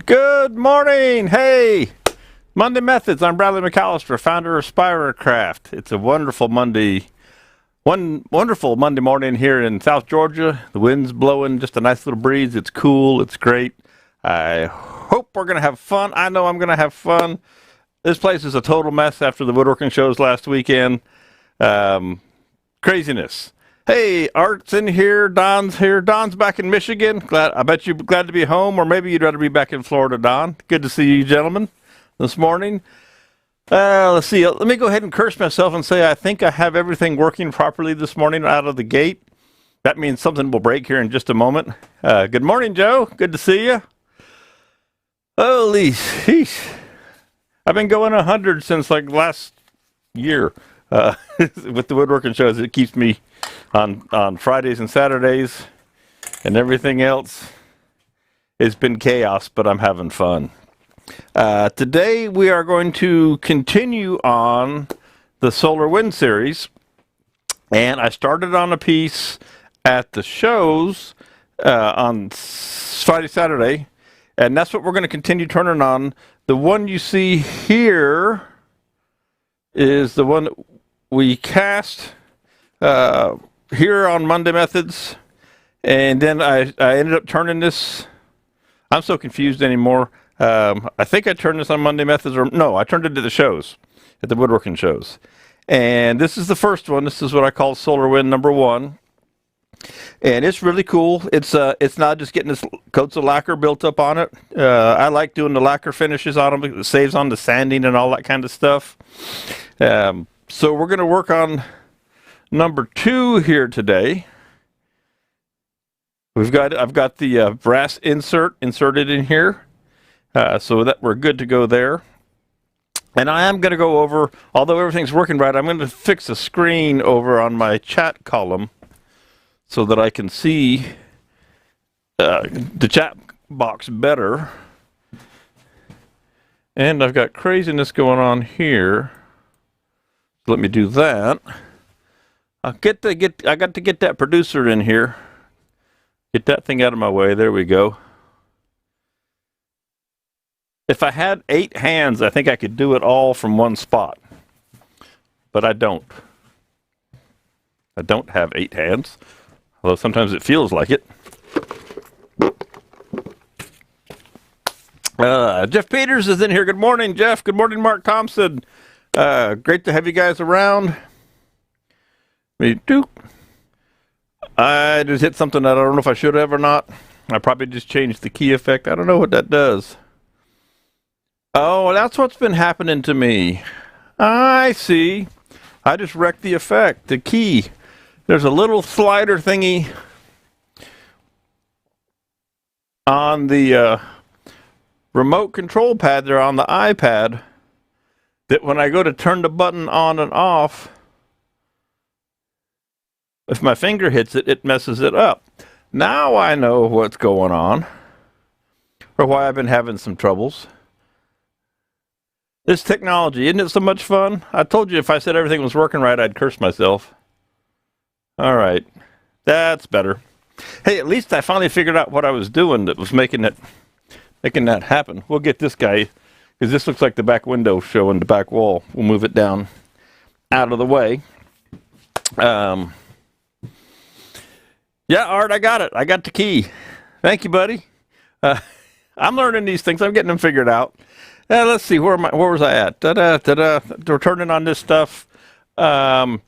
Good morning. Hey, Monday Methods. I'm Bradley McAllister, founder of Spiracraft. It's a wonderful Monday morning here in South Georgia. The wind's blowing, just a nice little breeze. It's cool. It's great. I hope we're going to have fun. I know I'm going to have fun. This place is a total mess after the woodworking shows last weekend. Craziness. Hey, Art's in here. Don's here. Don's back in Michigan. I bet you're glad to be home, or maybe you'd rather be back in Florida, Don. Good to see you, gentlemen, this morning. Let's see. Let me go ahead and curse myself and say I think I have everything working properly this morning out of the gate. That means something will break here in just a moment. Good morning, Joe. Good to see you. Holy sheesh. I've been going 100 since like last year with the woodworking shows. It keeps me on Fridays and Saturdays, and everything else. It's been chaos, but I'm having fun. Today we are going to continue on the solar wind series, and I started on a piece at the shows on Friday, Saturday, and that's what we're going to continue turning on. The one you see here is the one that we cast here on Monday Methods, and then I ended up turning this. I'm so confused anymore. I think I turned this on Monday Methods, or no, I turned it to the shows, at the woodworking shows. And this is the first one. This is what I call Solar Wind number 1. And it's really cool. It's not just getting this coats of lacquer built up on it. I like doing the lacquer finishes on them. It saves on the sanding and all that kind of stuff. So we're going to work on number 2 here today. I've got the brass inserted in here, so that we're good to go there. And I am going to go over, although everything's working right, I'm going to fix a screen over on my chat column so that I can see the chat box better. And I've got craziness going on here. Let me do that. I got to get that producer in here. Get that thing out of my way. There we go. If I had 8 hands, I think I could do it all from one spot. But I don't. I don't have 8 hands, although sometimes it feels like it. Jeff Peters is in here. Good morning, Jeff. Good morning, Mark Thompson. Great to have you guys around. Me too. I just hit something that I don't know if I should have or not. I probably just changed the key effect. I don't know what that does. Oh, that's what's been happening to me. I see. I just wrecked the effect, the key. There's a little slider thingy on the remote control pad there on the iPad that when I go to turn the button on and off, if my finger hits it, it messes it up. Now I know what's going on, or why I've been having some troubles. This technology, isn't it so much fun? I told you if I said everything was working right, I'd curse myself. All right, that's better. Hey, at least I finally figured out what I was doing that was making that happen. We'll get this guy, because this looks like the back window showing the back wall. We'll move it down out of the way. Yeah, Art, I got it. I got the key. Thank you, buddy. I'm learning these things. I'm getting them figured out. Let's see. Where was I at? We're turning on this stuff. One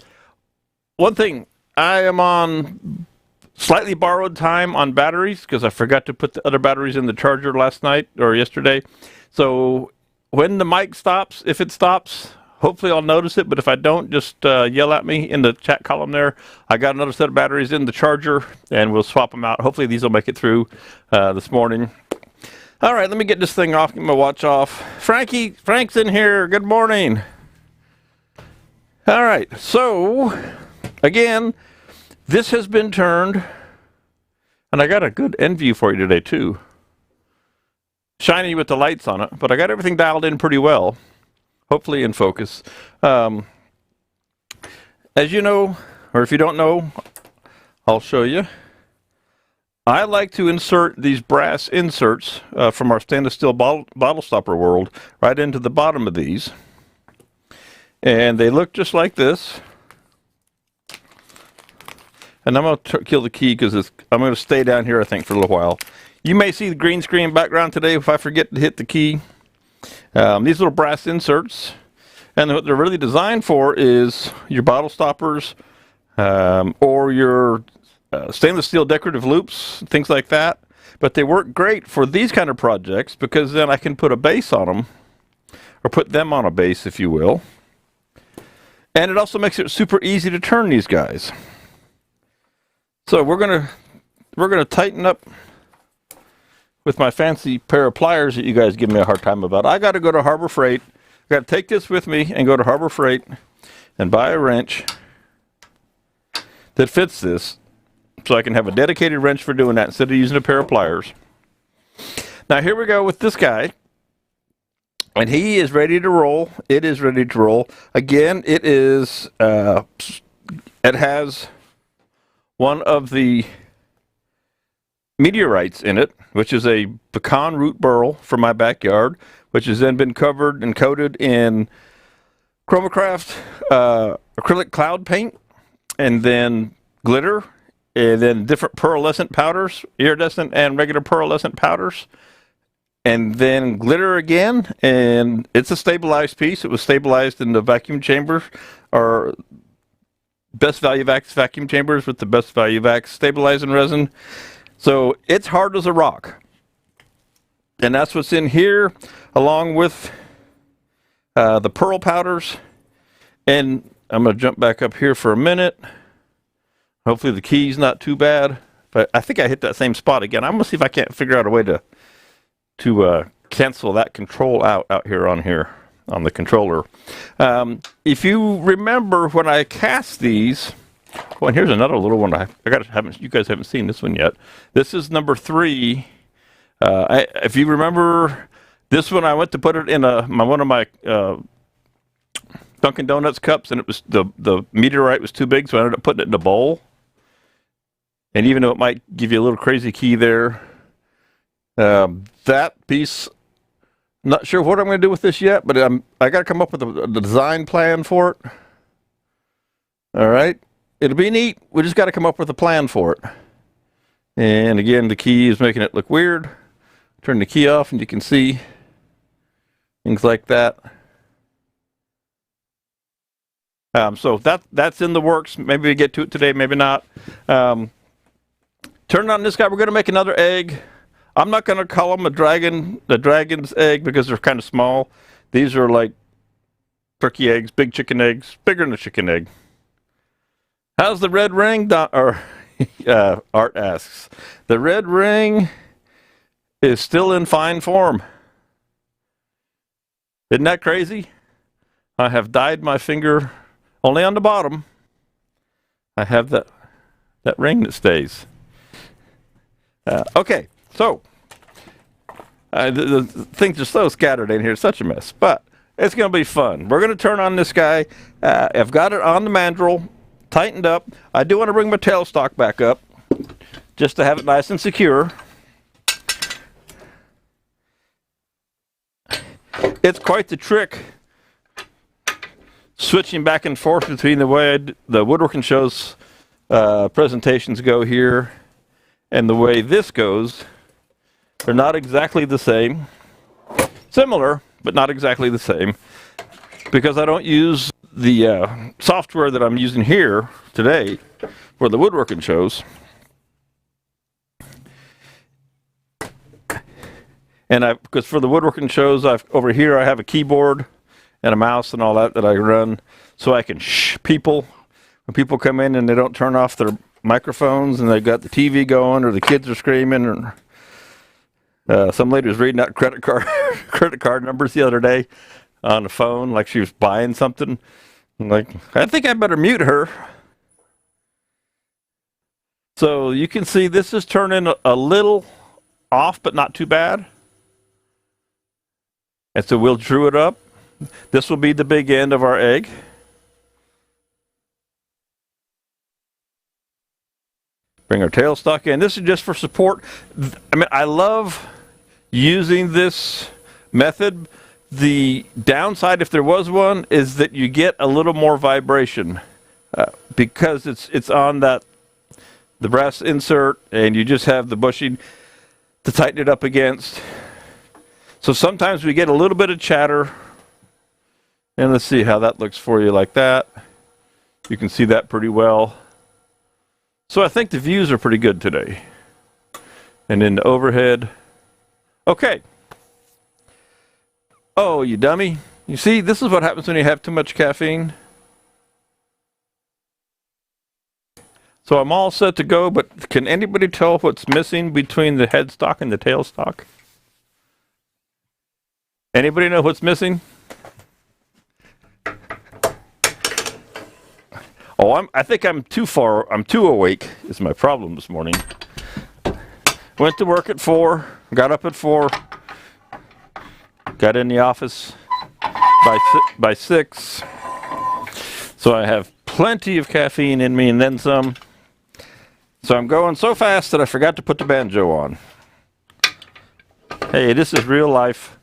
thing. I am on slightly borrowed time on batteries because I forgot to put the other batteries in the charger last night or yesterday. So when the mic stops, if it stops, hopefully I'll notice it, but if I don't, just yell at me in the chat column there. I got another set of batteries in the charger, and we'll swap them out. Hopefully these will make it through this morning. All right, let me get this thing off, get my watch off. Frank's in here. Good morning. All right, so again, this has been turned, and I got a good end view for you today, too. Shiny with the lights on it, but I got everything dialed in pretty well. Hopefully in focus. As you know, or if you don't know, I'll show you. I like to insert these brass inserts from our stainless steel bottle stopper world right into the bottom of these. And they look just like this. And I'm going to kill the key because I'm going to stay down here, I think, for a little while. You may see the green screen background today if I forget to hit the key. These little brass inserts. And what they're really designed for is your bottle stoppers or your stainless steel decorative loops, things like that. But they work great for these kind of projects because then I can put a base on them, or put them on a base, if you will. And it also makes it super easy to turn these guys. So we're gonna tighten up with my fancy pair of pliers that you guys give me a hard time about. I got to go to Harbor Freight. I got to take this with me and go to Harbor Freight and buy a wrench that fits this, so I can have a dedicated wrench for doing that instead of using a pair of pliers. Now here we go with this guy, and he is ready to roll. It is ready to roll. Again, it is. It has one of the meteorites in it, which is a pecan root burl from my backyard, which has then been covered and coated in Chromacraft acrylic cloud paint, and then glitter, and then different pearlescent powders, iridescent and regular pearlescent powders, and then glitter again. And it's a stabilized piece. It was stabilized in the vacuum chamber, or Best Value Vax vacuum chambers with the Best Value Vax stabilizing resin. So it's hard as a rock. And that's what's in here, along with the pearl powders. And I'm going to jump back up here for a minute. Hopefully the key's not too bad. But I think I hit that same spot again. I'm going to see if I can't figure out a way to cancel that control out here on the controller. If you remember when I cast these, well, and here's another little one you guys haven't seen this one yet. This is number 3. If you remember this one, I went to put it in one of my Dunkin' Donuts cups, and it was the meteorite was too big, so I ended up putting it in a bowl. And even though it might give you a little crazy key there, that piece, not sure what I'm going to do with this yet, but I got to come up with a design plan for it. All right, it'll be neat. We just got to come up with a plan for it. And again, the key is making it look weird. Turn the key off, and you can see things like that. So that's in the works. Maybe we get to it today, maybe not. Turn on this guy. We're going to make another egg. I'm not going to call them the dragon's egg, because they're kind of small. These are like turkey eggs, big chicken eggs, bigger than a chicken egg. How's the red ring? Art asks. The red ring is still in fine form. Isn't that crazy? I have dyed my finger only on the bottom. I have that ring that stays. Okay, so the things are so scattered in here, it's such a mess, but it's going to be fun. We're going to turn on this guy. I've got it on the mandrel, tightened up. I do want to bring my tailstock back up just to have it nice and secure. It's quite the trick switching back and forth between the way the woodworking shows presentations go here and the way this goes. They're not exactly the same. Similar, but not exactly the same, because I don't use the software that I'm using here today for the woodworking shows. And because for the woodworking shows, over here I have a keyboard and a mouse and all that I run, so I can shh people when people come in and they don't turn off their microphones and they've got the TV going, or the kids are screaming, or some lady was reading out credit card numbers the other day on the phone, like she was buying something. I'm like, I think I better mute her. So you can see this is turning a little off, but not too bad. And so we'll drew it up. This will be the big end of our egg. Bring our tailstock in. This is just for support. I mean, I love using this method. The downside, if there was one, is that you get a little more vibration because it's on the brass insert, and you just have the bushing to tighten it up against. So sometimes we get a little bit of chatter. And let's see how that looks for you like that. You can see that pretty well. So I think the views are pretty good today. And then the overhead. Okay. Oh, you dummy. You see, this is what happens when you have too much caffeine. So I'm all set to go, but can anybody tell what's missing between the headstock and the tailstock? Anybody know what's missing? Oh, I think I'm too awake is my problem this morning. Went to work at 4, got up at 4, got in the office by 6. So I have plenty of caffeine in me and then some. So I'm going so fast that I forgot to put the banjo on. Hey, this is real life.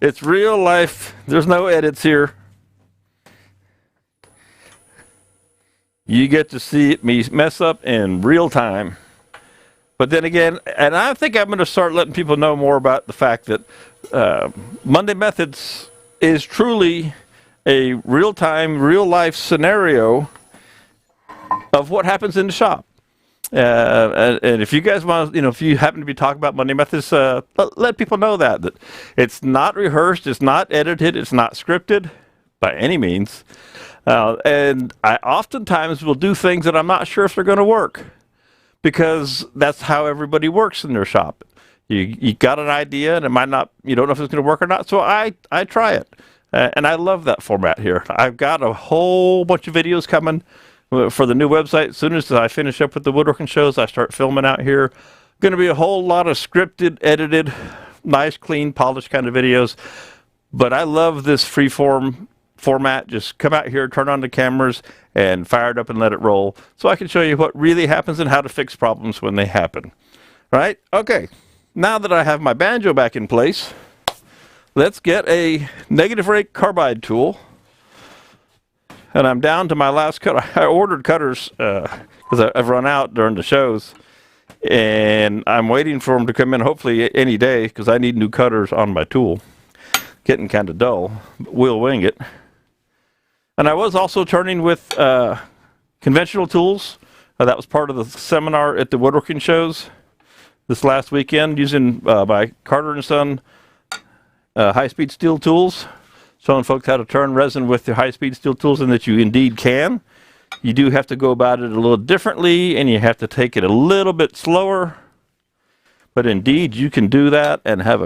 It's real life. There's no edits here. You get to see me mess up in real time. But then again, and I think I'm going to start letting people know more about the fact that Monday Methods is truly a real-time, real-life scenario of what happens in the shop. And if you guys want, if you happen to be talking about Monday Methods, let people know that it's not rehearsed, it's not edited, it's not scripted by any means. And I oftentimes will do things that I'm not sure if they're going to work, because that's how everybody works in their shop. You got an idea, and it might not. You don't know if it's going to work or not. So I try it, and I love that format here. I've got a whole bunch of videos coming for the new website. As soon as I finish up with the woodworking shows, I start filming out here. Going to be a whole lot of scripted, edited, nice, clean, polished kind of videos. But I love this freeform format. Just come out here, turn on the cameras, and fire it up and let it roll, so I can show you what really happens and how to fix problems when they happen. Right? Okay. Now that I have my banjo back in place, let's get a negative rake carbide tool. And I'm down to my last cut. I ordered cutters because I've run out during the shows, and I'm waiting for them to come in hopefully any day, because I need new cutters on my tool. Getting kind of dull, but we'll wing it. And I was also turning with conventional tools. That was part of the seminar at the woodworking shows this last weekend, using my Carter & Son high-speed steel tools, showing folks how to turn resin with the high-speed steel tools, and that you indeed can. You do have to go about it a little differently, and you have to take it a little bit slower. But indeed, you can do that and have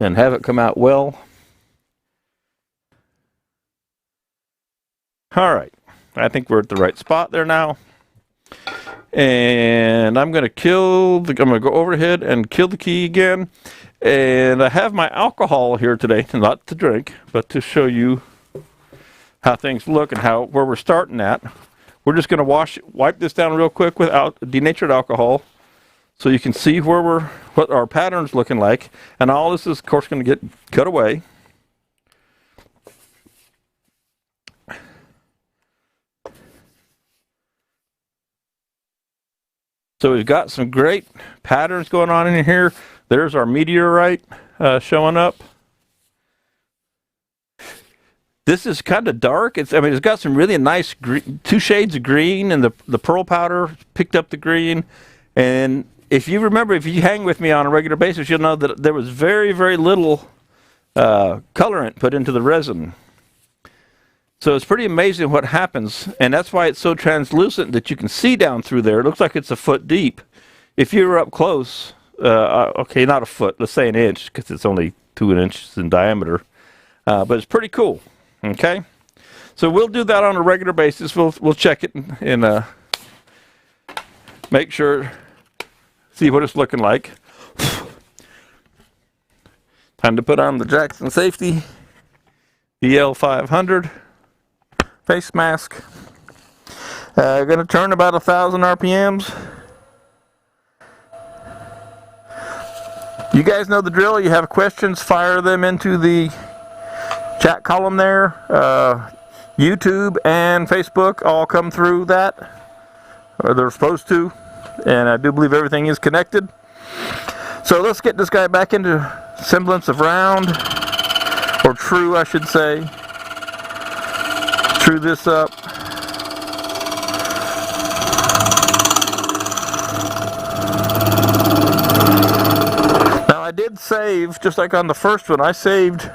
it come out well. All right, I think we're at the right spot there now. And I'm going to go overhead and kill the key again. And I have my alcohol here today, not to drink, but to show you how things look and where we're starting at. We're just going to wipe this down real quick with denatured alcohol, so you can see what our pattern's looking like. And all this is, of course, going to get cut away. So we've got some great patterns going on in here. There's our meteorite showing up. This is kind of dark. It's got some really nice two shades of green, and the pearl powder picked up the green. And if you hang with me on a regular basis, you'll know that there was very, very little colorant put into the resin. So it's pretty amazing what happens, and that's why it's so translucent that you can see down through there. It looks like it's a foot deep. If you were up close, okay, not a foot, let's say an inch, because it's only 2 inches in diameter. But it's pretty cool. Okay, so we'll do that on a regular basis. We'll check it and make sure, see what it's looking like. Time to put on the Jackson Safety EL500 face mask. Going to turn about 1,000 RPMs. You guys know the drill. You have questions, fire them into the chat column there. YouTube and Facebook all come through that, or they're supposed to, and I do believe everything is connected. So let's get this guy back into semblance of round, or true I should say. True this up. Now I did save, just like on the first one, I saved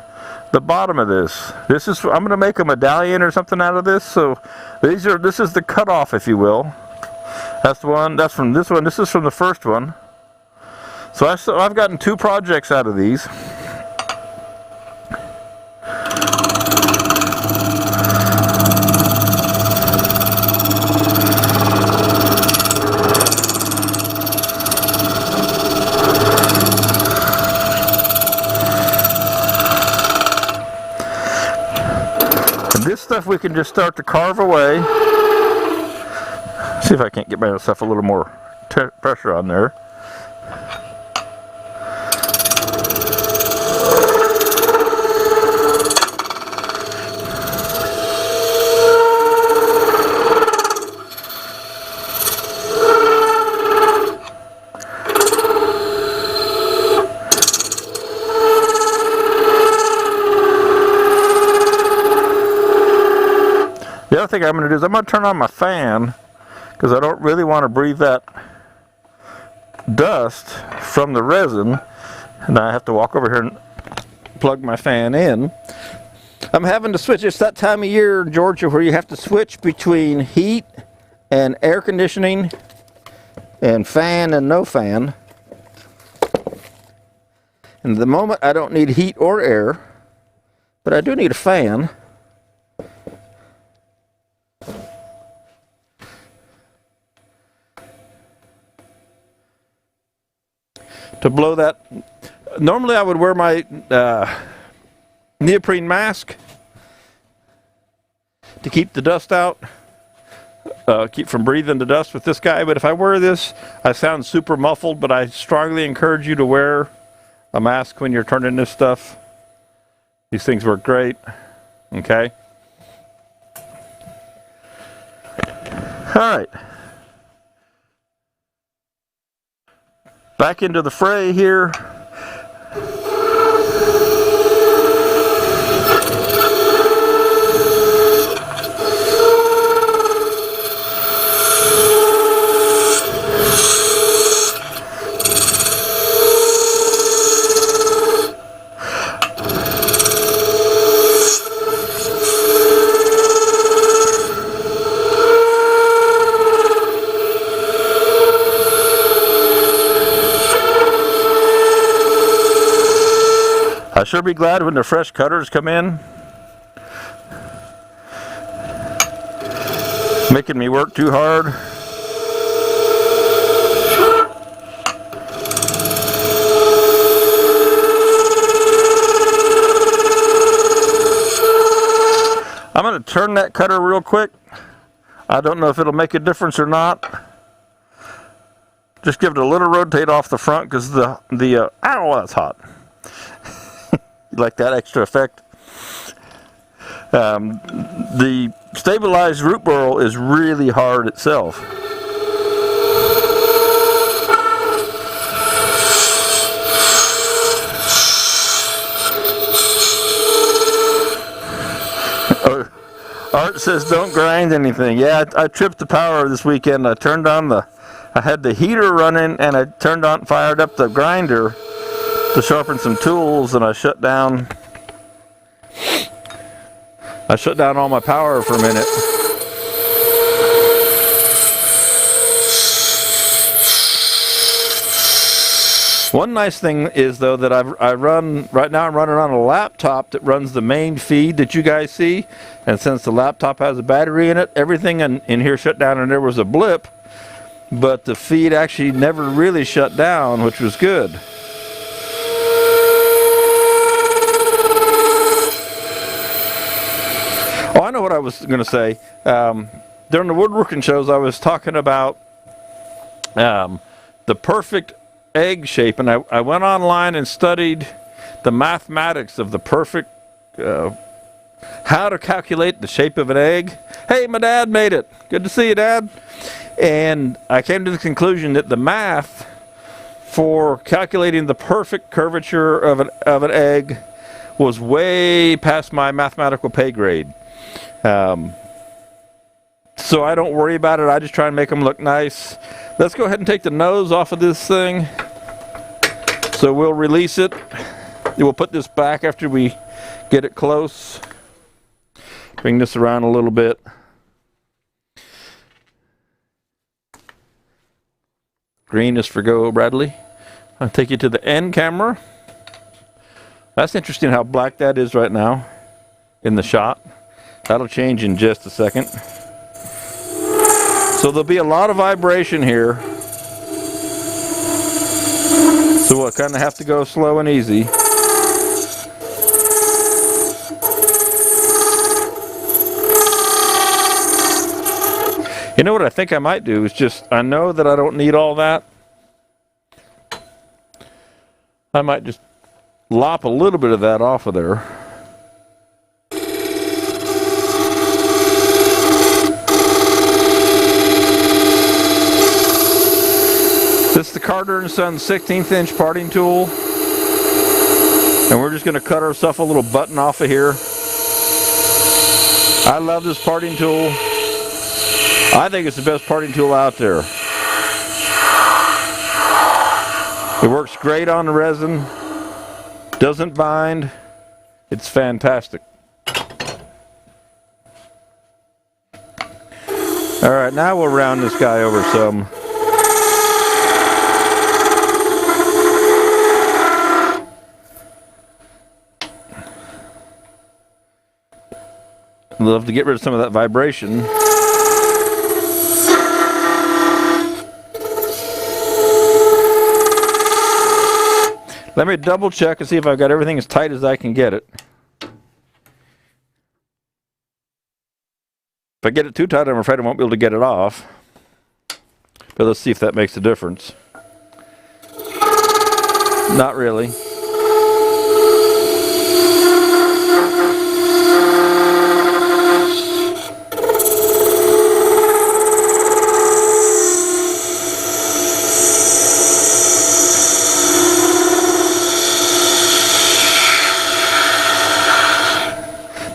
the bottom of this. This is, I'm going to make a medallion or something out of this. So this is the cutoff, if you will. That's the one. That's from this one. This is from the first one. So I've gotten 2 projects out of these. This stuff we can just start to carve away. See if I can't get myself a little more pressure on there. The other thing I'm going to do is I'm going to turn on my fan, because I don't really want to breathe that dust from the resin. And I have to walk over here and plug my fan in. I'm having to switch. It's that time of year in Georgia where you have to switch between heat and air conditioning and fan and no fan. And at the moment I don't need heat or air, but I do need a fan. To blow that. Normally I would wear my neoprene mask to keep the dust out, keep from breathing the dust with this guy, but if I wear this I sound super muffled. But I strongly encourage you to wear a mask when you're turning this stuff. These things work great. Okay. Alright. Back into the fray here. I sure be glad when the fresh cutters come in, making me work too hard. I'm going to turn that cutter real quick. I don't know if it'll make a difference or not. Just give it a little rotate off the front, because ow, that's hot. Like that extra effect. The stabilized root burl is really hard itself. Art says don't grind anything. Yeah, I tripped the power this weekend. I had the heater running, and I fired up the grinder to sharpen some tools, and I shut down all my power for a minute. One nice thing is, though, that right now I'm running on a laptop that runs the main feed that you guys see, and since the laptop has a battery in it, everything in here shut down, and there was a blip, but the feed actually never really shut down, which was good. Oh, I know what I was going to say. during the woodworking shows, I was talking about the perfect egg shape, and I went online and studied the mathematics of the perfect, how to calculate the shape of an egg. Hey, my dad made it. Good to see you, Dad. And I came to the conclusion that the math for calculating the perfect curvature of an egg was way past my mathematical pay grade. So I don't worry about it. I just try and make them look nice. Let's go ahead and take the nose off of this thing. So we'll release it. We'll put this back after we get it close. Bring this around a little bit. Green is for go, Bradley. I'll take you to the end camera. That's interesting how black that is right now in the shot. That'll change in just a second. So there'll be a lot of vibration here. So we'll kind of have to go slow and easy. You know what I think I might do is just, I know that I don't need all that. I might just lop a little bit of that off of there. This is the Carter & Sons 16th inch parting tool. And we're just going to cut ourselves a little button off of here. I love this parting tool. I think it's the best parting tool out there. It works great on the resin. Doesn't bind. It's fantastic. Alright, now we'll round this guy over some. I'd love to get rid of some of that vibration. Let me double check and see if I've got everything as tight as I can get it. If I get it too tight, I'm afraid I won't be able to get it off. But let's see if that makes a difference. Not really.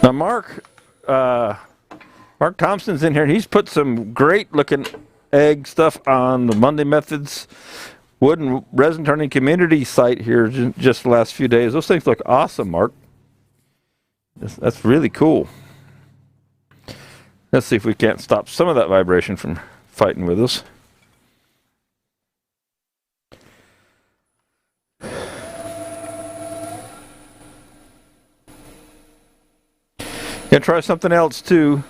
Now Mark Thompson's in here, and he's put some great looking egg stuff on the Monday Methods wood and resin turning community site here just the last few days. Those things look awesome, Mark. That's really cool. Let's see if we can't stop some of that vibration from fighting with us. Gonna try something else too.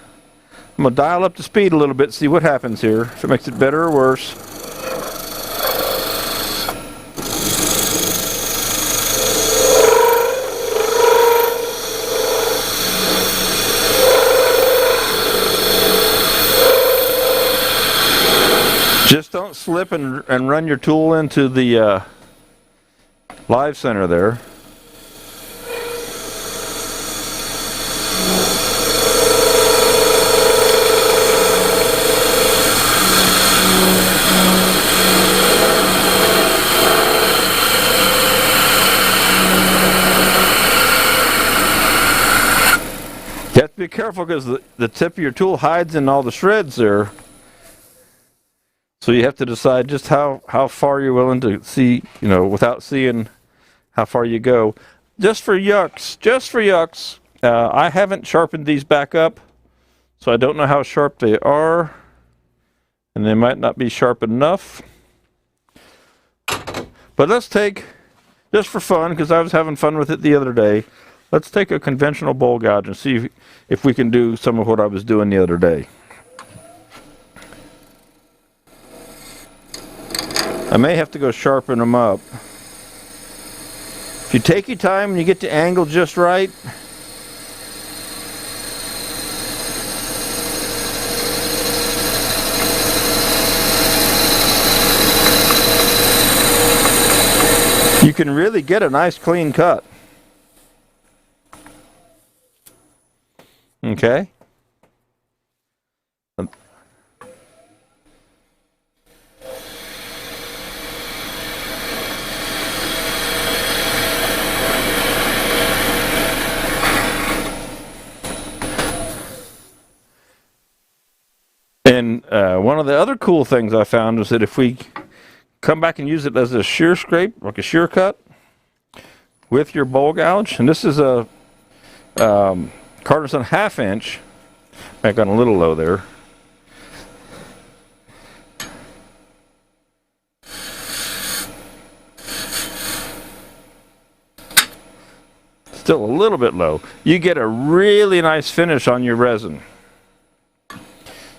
I'm gonna dial up the speed a little bit, see what happens here, if it makes it better or worse. Just don't slip and run your tool into the live center there. You have to be careful because the tip of your tool hides in all the shreds there. So you have to decide just how far you're willing to see, you know, without seeing how far you go. Just for yucks, I haven't sharpened these back up, so I don't know how sharp they are, and they might not be sharp enough. But let's take, just for fun, because I was having fun with it the other day, let's take a conventional bowl gouge and see if we can do some of what I was doing the other day. I may have to go sharpen them up. If you take your time and you get the angle just right, you can really get a nice clean cut. Okay. And one of the other cool things I found was that if we come back and use it as a shear scrape, like a shear cut, with your bowl gouge, and this is a Carter's on 1/2 inch. I got a little low there. Still a little bit low. You get a really nice finish on your resin.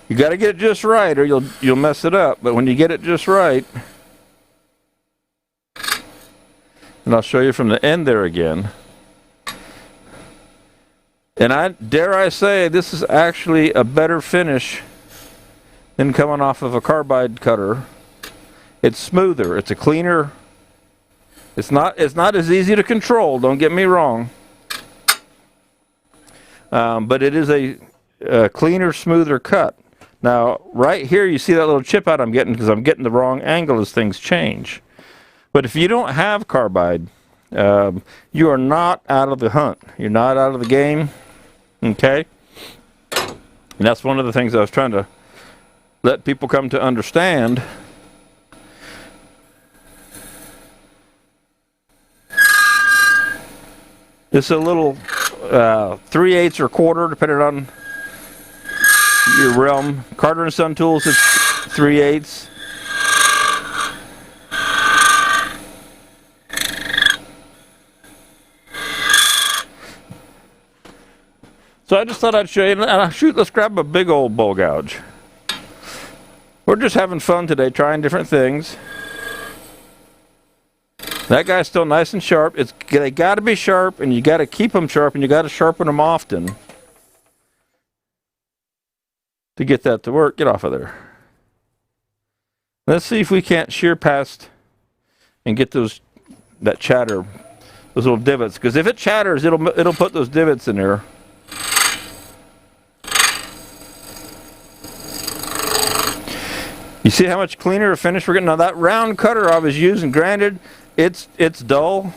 You got to get it just right, or you'll mess it up. But when you get it just right, and I'll show you from the end there again. And dare I say, this is actually a better finish than coming off of a carbide cutter. It's smoother. It's a cleaner. It's not as easy to control. Don't get me wrong. But it is a cleaner, smoother cut. Now, right here, you see that little chip out I'm getting because I'm getting the wrong angle as things change. But if you don't have carbide, you are not out of the hunt. You're not out of the game. Okay? And that's one of the things I was trying to let people come to understand. It's a little 3/8 or quarter, depending on your realm. Carter & Son tools, it's 3/8. So I just thought I'd show you, and shoot, let's grab a big old bowl gouge. We're just having fun today, trying different things. That guy's still nice and sharp. They got to be sharp, and you got to keep them sharp, and you got to sharpen them often to get that to work. Get off of there. Let's see if we can't shear past and get that chatter, those little divots. Because if it chatters, it'll put those divots in there. You see how much cleaner a finish we're getting? Now that round cutter I was using, granted, it's dull.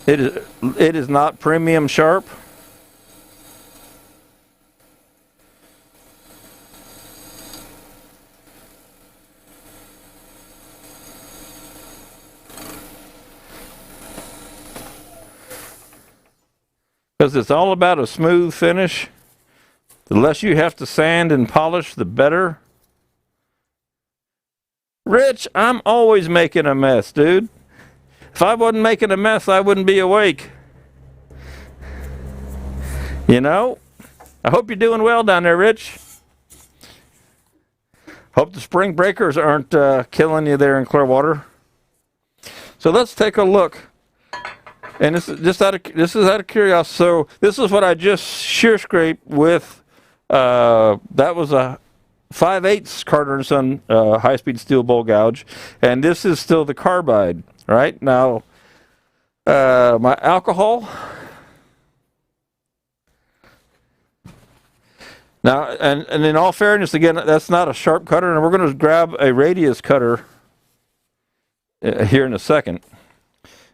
It is not premium sharp. Because it's all about a smooth finish. The less you have to sand and polish, the better. Rich, I'm always making a mess, dude. If I wasn't making a mess, I wouldn't be awake. You know? I hope you're doing well down there, Rich. Hope the spring breakers aren't killing you there in Clearwater. So let's take a look. And this is out of curiosity. So this is what I just shear scraped with. That was a 5/8 Carter & Son high-speed steel bowl gouge, and this is still the carbide. Right now, my alcohol. Now, and in all fairness, again, that's not a sharp cutter, and we're going to grab a radius cutter here in a second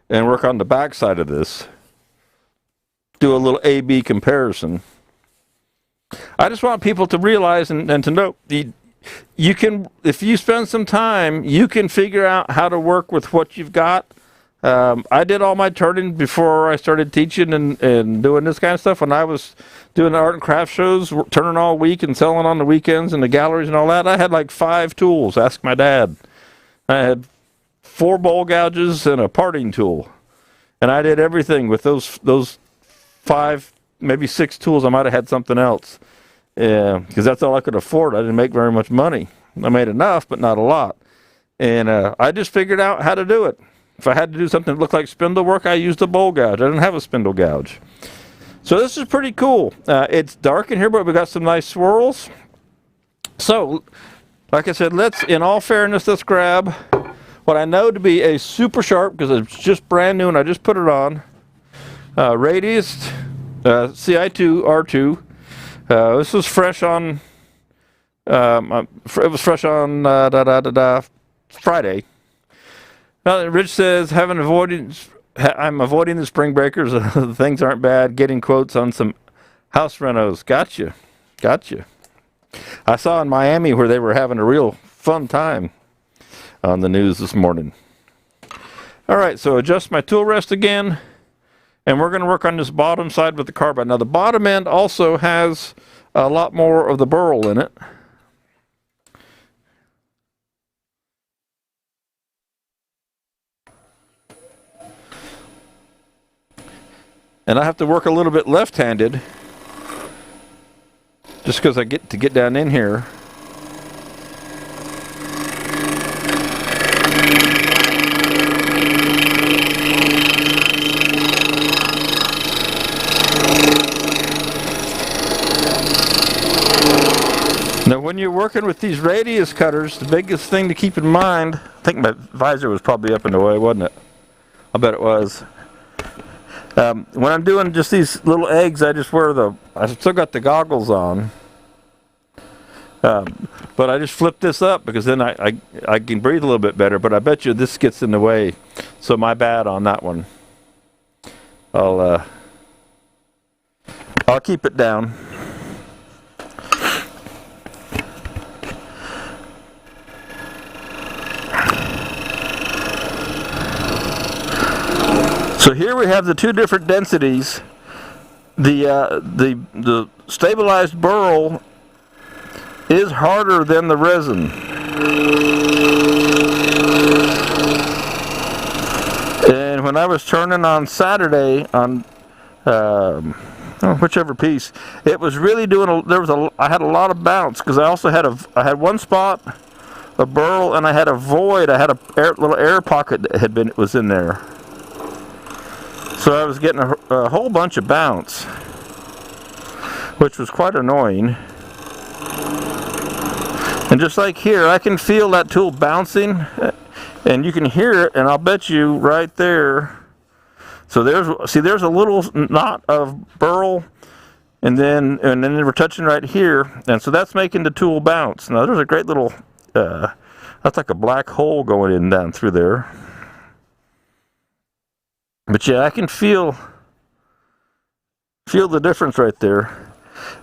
and work on the back side of this. Do a little A/B comparison. I just want people to realize and to know you can, if you spend some time, you can figure out how to work with what you've got. I did all my turning before I started teaching and doing this kind of stuff. When I was doing the art and craft shows, turning all week and selling on the weekends in the galleries and all that, I had like 5 tools. Ask my dad. I had 4 bowl gouges and a parting tool, and I did everything with those 5, maybe 6 tools. I might have had something else, because that's all I could afford. I didn't make very much money. I made enough, but not a lot. And I just figured out how to do it. If I had to do something that looked like spindle work, I used a bowl gouge. I didn't have a spindle gouge. So this is pretty cool. It's dark in here, but we got some nice swirls. So, like I said, in all fairness, let's grab what I know to be a super sharp, because it's just brand new and I just put it on, radius CI2 R2. This was fresh on, it was fresh on Friday. Now, Rich says, I'm avoiding the spring breakers. Things aren't bad. Getting quotes on some house renos. Gotcha. I saw in Miami where they were having a real fun time on the news this morning. All right, so adjust my tool rest again, and we're going to work on this bottom side with the carbide. Now, the bottom end also has a lot more of the burl in it. And I have to work a little bit left-handed, just because I get to get down in here. Now, when you're working with these radius cutters, the biggest thing to keep in mind, I think my visor was probably up in the way, wasn't it? I bet it was. When I'm doing just these little eggs, I still got the goggles on. But I just flip this up because then I can breathe a little bit better, but I bet you this gets in the way. So my bad on that one. I'll keep it down. So here we have the two different densities. The stabilized burl is harder than the resin. And when I was turning on Saturday on whichever piece, it was really doing. I had a lot of bounce because I also had I had one spot, a burl, and I had a void. I had a little air pocket that was in there. So I was getting a whole bunch of bounce, which was quite annoying. And just like here, I can feel that tool bouncing, and you can hear it, and I'll bet you right there. So there's a little knot of burl, and then we're touching right here, and so that's making the tool bounce. Now there's a great little, that's like a black hole going in down through there. But yeah, I can feel the difference right there.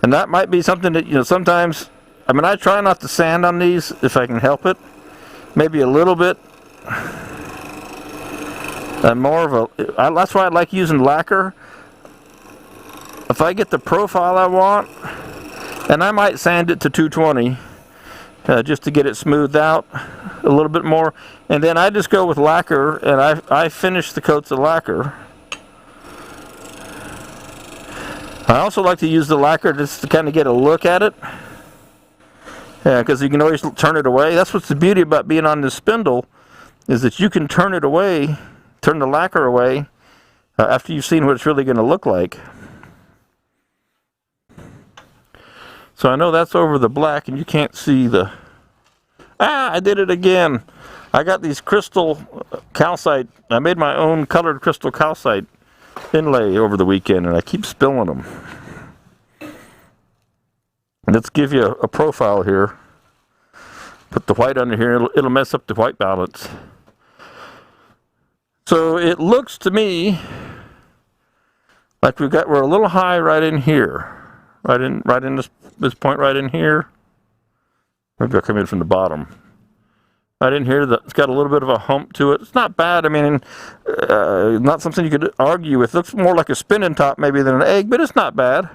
And that might be something that, sometimes, I try not to sand on these if I can help it. Maybe a little bit. I'm that's why I like using lacquer. If I get the profile I want, and I might sand it to 220, just to get it smoothed out a little bit more, and then I just go with lacquer, and I finish the coats of lacquer. I also like to use the lacquer just to kind of get a look at it, because you can always turn it away. That's what's the beauty about being on this spindle, is that you can turn it away, turn the lacquer away, after you've seen what it's really going to look like. So I know that's over the black, and you can't see the... I did it again. I got these crystal calcite. I made my own colored crystal calcite inlay over the weekend, and I keep spilling them. Let's give you a profile here. Put the white under here. It'll mess up the white balance. So it looks to me like we're a little high right in here. Right in this point right in here. Maybe I'll come in from the bottom. Right in here, it's got a little bit of a hump to it. It's not bad. Not something you could argue with. It looks more like a spinning top maybe than an egg, but it's not bad.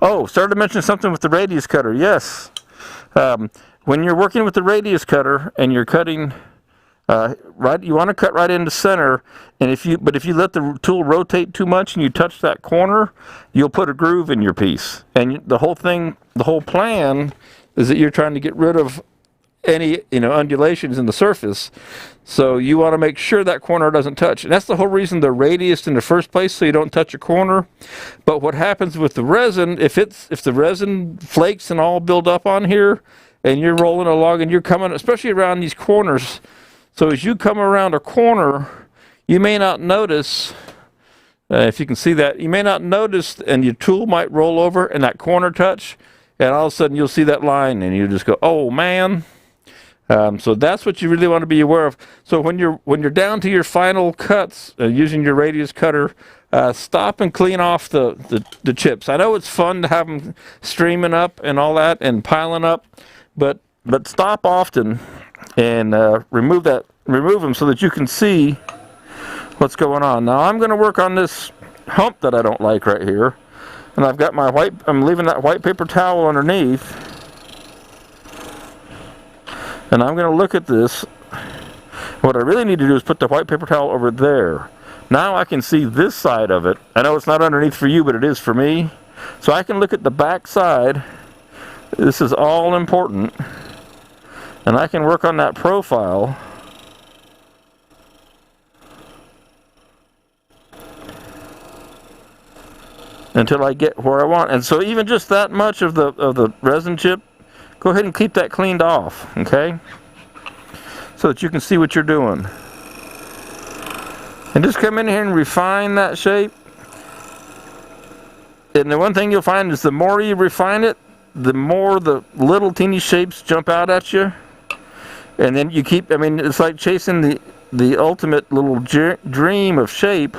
Oh, started to mention something with the radius cutter. Yes. When you're working with the radius cutter and you're cutting... you want to cut right into center, and if you let the tool rotate too much and you touch that corner, you'll put a groove in your piece. And the whole plan is that you're trying to get rid of any undulations in the surface. So you want to make sure that corner doesn't touch. And that's the whole reason they're radiused in the first place, so you don't touch a corner. But what happens with the resin, if the resin flakes and all build up on here, and you're rolling along and you're coming, especially around these corners. So as you come around a corner, you may not notice, if you can see that, you may not notice, and your tool might roll over and that corner touch, and all of a sudden you'll see that line and you just go, oh man. So that's what you really want to be aware of. So when you're down to your final cuts, using your radius cutter, stop and clean off the chips. I know it's fun to have them streaming up and all that and piling up, but stop often and remove them so that you can see what's going on. Now I'm going to work on this hump that I don't like right here, and I've got I'm leaving that white paper towel underneath, and I'm going to look at this. What I really need to do is put the white paper towel over there. Now I can see this side of it. I know it's not underneath for you, but it is for me. So I can look at the back side. This is all important. And I can work on that profile. Until I get where I want. And so even just that much of the resin chip, go ahead and keep that cleaned off, okay? So that you can see what you're doing. And just come in here and refine that shape. And the one thing you'll find is the more you refine it, the more the little teeny shapes jump out at you. And then you keep, I mean, it's like chasing the ultimate little dream of shape.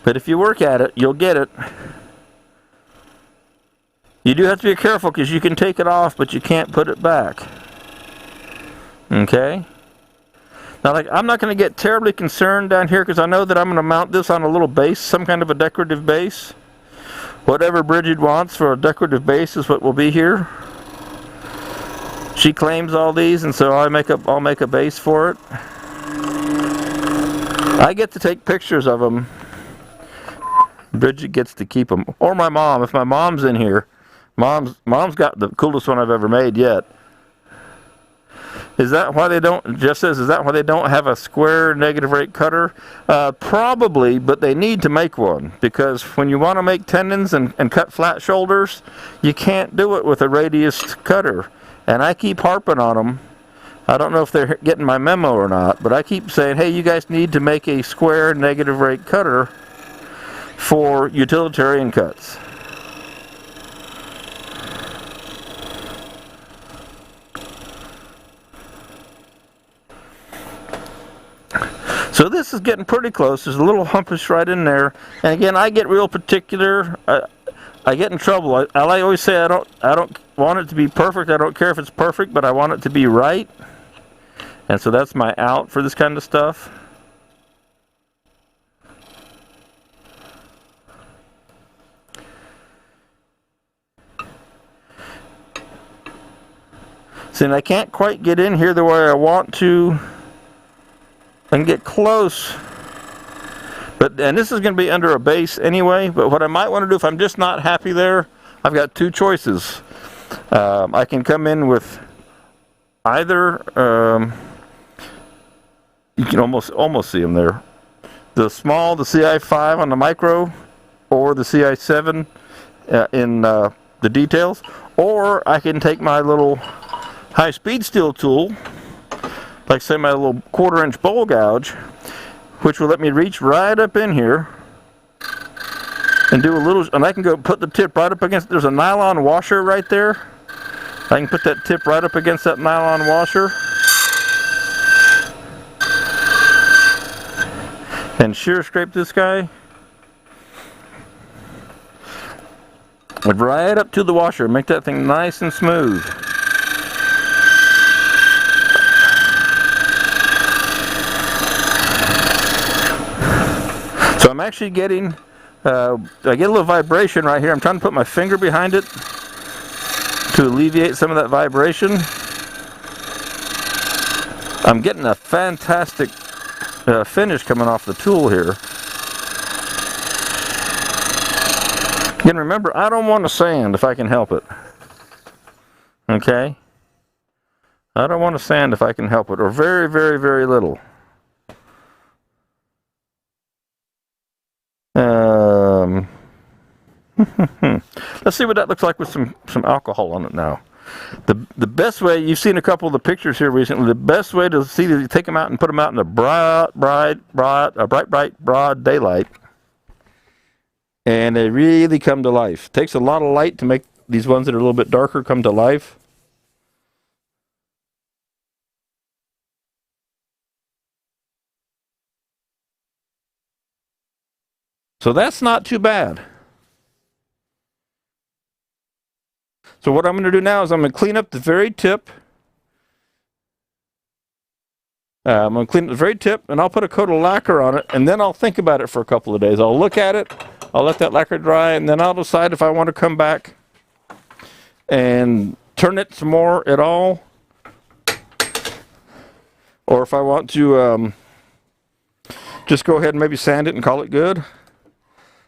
But if you work at it, you'll get it. You do have to be careful because you can take it off, but you can't put it back. Okay? Now, like, I'm not going to get terribly concerned down here because I know that I'm going to mount this on a little base, some kind of a decorative base. Whatever Bridget wants for a decorative base is what will be here. She claims all these, and so I'll make a base for it. I get to take pictures of them. Bridget gets to keep them, or my mom. If my mom's in here, mom's got the coolest one I've ever made yet. Is that why they don't? Jeff says, is that why they don't have a square negative rate cutter? Probably, but they need to make one because when you want to make tendons and cut flat shoulders, you can't do it with a radius cutter. And I keep harping on them. I don't know if they're getting my memo or not, but I keep saying, hey, you guys need to make a square negative rate cutter for utilitarian cuts. So this is getting pretty close. There's a little humpish right in there. And again, I get real particular. I get in trouble. I always say I don't want it to be perfect. I don't care if it's perfect, but I want it to be right. And so that's my out for this kind of stuff. See, and I can't quite get in here the way I want to and get close. And this is going to be under a base anyway, but what I might want to do if I'm just not happy there, I've got two choices. I can come in with either, you can almost see them there. The small, the CI5 on the micro, or the CI7 in the details, or I can take my little high-speed steel tool, like say my little 1/4-inch bowl gouge, which will let me reach right up in here and do a little, and I can go put the tip right up against, there's a nylon washer right there. I can put that tip right up against that nylon washer and shear scrape this guy right up to the washer, make that thing nice and smooth. So I'm actually getting, I get a little vibration right here. I'm trying to put my finger behind it to alleviate some of that vibration. I'm getting a fantastic finish coming off the tool here. Again, remember, I don't want to sand if I can help it. Okay? I don't want to sand if I can help it, or very, very, very little. Let's see what that looks like with some alcohol on it now. The best way, you've seen a couple of the pictures here recently, the best way to see that you take them out and put them out in the bright broad daylight, and they really come to life. It takes a lot of light to make these ones that are a little bit darker come to life. So that's not too bad. So what I'm going to do now is I'm going to clean up the very tip. I'm going to clean up the very tip, and I'll put a coat of lacquer on it, and then I'll think about it for a couple of days. I'll look at it, I'll let that lacquer dry, and then I'll decide if I want to come back and turn it some more at all, or if I want to just go ahead and maybe sand it and call it good.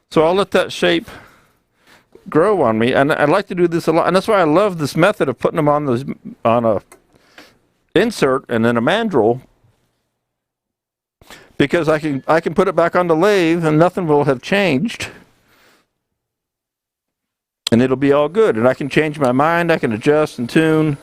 So I'll let that shape grow on me, and I like to do this a lot, and that's why I love this method of putting them on a insert and then a mandrel, because I can put it back on the lathe and nothing will have changed, and it'll be all good, and I can change my mind, I can adjust and tune.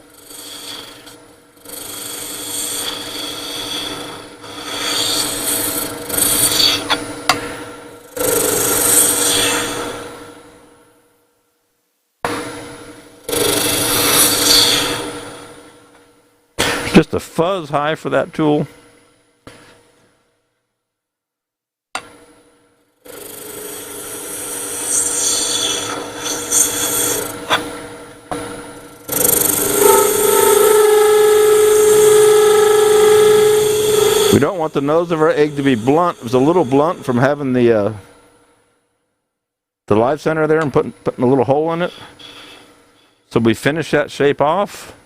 Just a fuzz high for that tool. We don't want the nose of our egg to be blunt. It was a little blunt from having the live center there and putting a little hole in it. So we finish that shape off.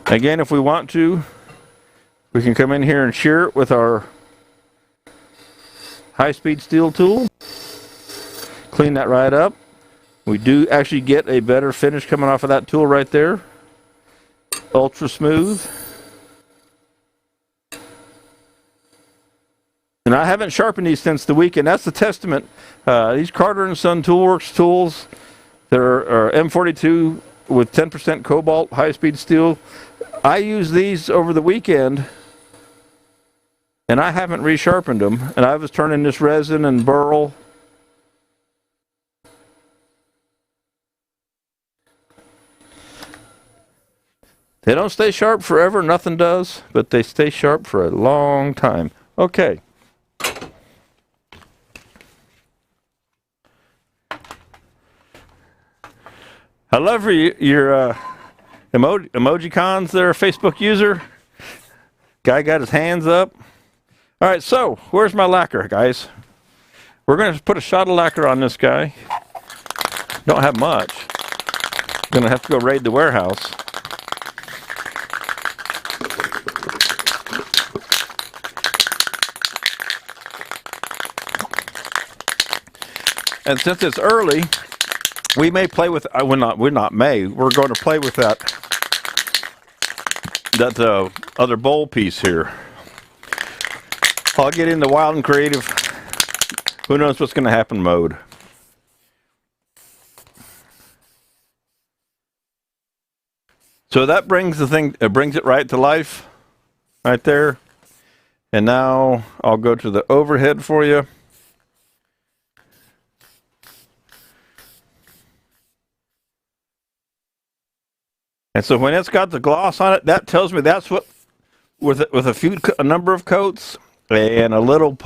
Again, if we want to, we can come in here and shear it with our high-speed steel tool. Clean that right up. We do actually get a better finish coming off of that tool right there. Ultra smooth. And I haven't sharpened these since the weekend. That's the testament. These Carter & Son Toolworks tools, they're M42 with 10% cobalt high-speed steel. I used these over the weekend, and I haven't resharpened them. And I was turning this resin and burl. They don't stay sharp forever, nothing does, but they stay sharp for a long time. Okay. I love your emoji cons there, Facebook user. Guy got his hands up. All right, so where's my lacquer, guys? We're going to put a shot of lacquer on this guy. Don't have much. Going to have to go raid the warehouse. And since it's early, we may play with. We're going to play with that other bowl piece here. I'll get into wild and creative. Who knows what's going to happen mode. So that brings the thing. Brings it right to life, right there. And now I'll go to the overhead for you. And so when it's got the gloss on it, that tells me that's what, with a number of coats and a little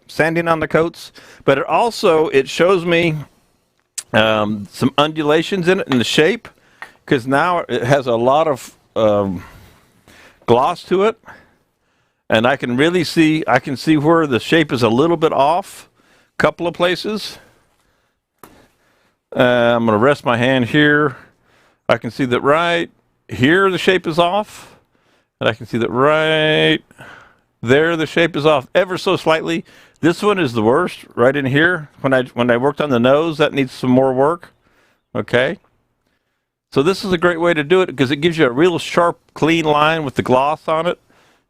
sanding on the coats, but it shows me some undulations in it in the shape, because now it has a lot of gloss to it, and I can really see, where the shape is a little bit off, a couple of places. I'm going to rest my hand here. I can see that right here the shape is off, and I can see that right there the shape is off ever so slightly. This one is the worst, right in here. When I worked on the nose, that needs some more work. Okay, so this is a great way to do it, because it gives you a real sharp, clean line with the gloss on it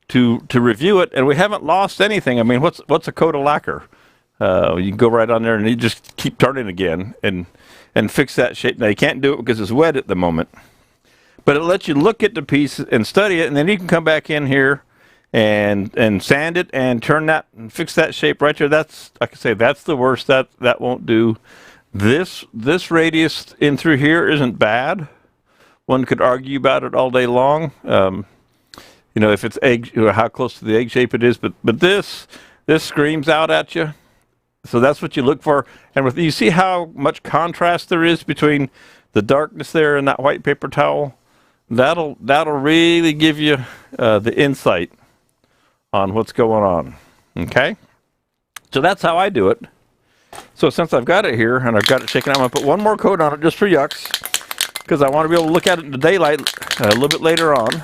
to review it, and we haven't lost anything. I mean, what's a coat of lacquer? You can go right on there and you just keep turning again and fix that shape. Now you can't do it because it's wet at the moment, but it lets you look at the piece and study it, and then you can come back in here and sand it and turn that and fix that shape right there. That's, like I say, that's the worst. That won't do. This radius in through here isn't bad. One could argue about it all day long. You know, if it's egg, how close to the egg shape it is, but this screams out at you. So that's what you look for. And with, you see how much contrast there is between the darkness there and that white paper towel. That'll really give you the insight on what's going on. Okay, so that's how I do it. So since I've got it here and I've got it shaken, I'm gonna put one more coat on it just for yucks, because I want to be able to look at it in the daylight a little bit later on.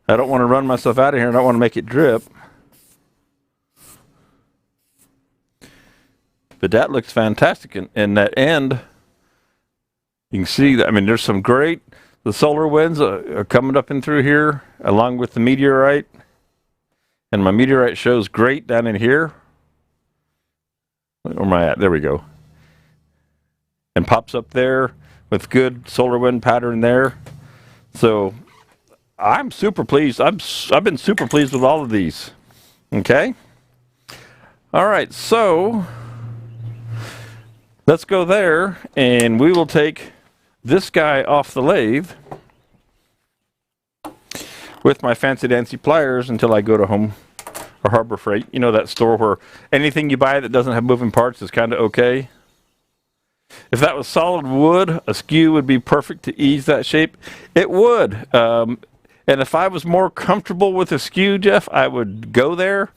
I don't want to run myself out of here. I don't want to make it drip. But that looks fantastic. And that end, you can see that, I mean, there's some great, the solar winds are coming up in through here along with the meteorite. And my meteorite shows great down in here. Where am I at? There we go. And pops up there with good solar wind pattern there. So I'm super pleased. I've been super pleased with all of these. Okay. All right. So let's go there, and we will take this guy off the lathe with my fancy dancy pliers until I go to Home or Harbor Freight. You know, that store where anything you buy that doesn't have moving parts is kind of okay. If that was solid wood, a skew would be perfect to ease that shape. It would. And if I was more comfortable with a skew, Jeff, I would go there.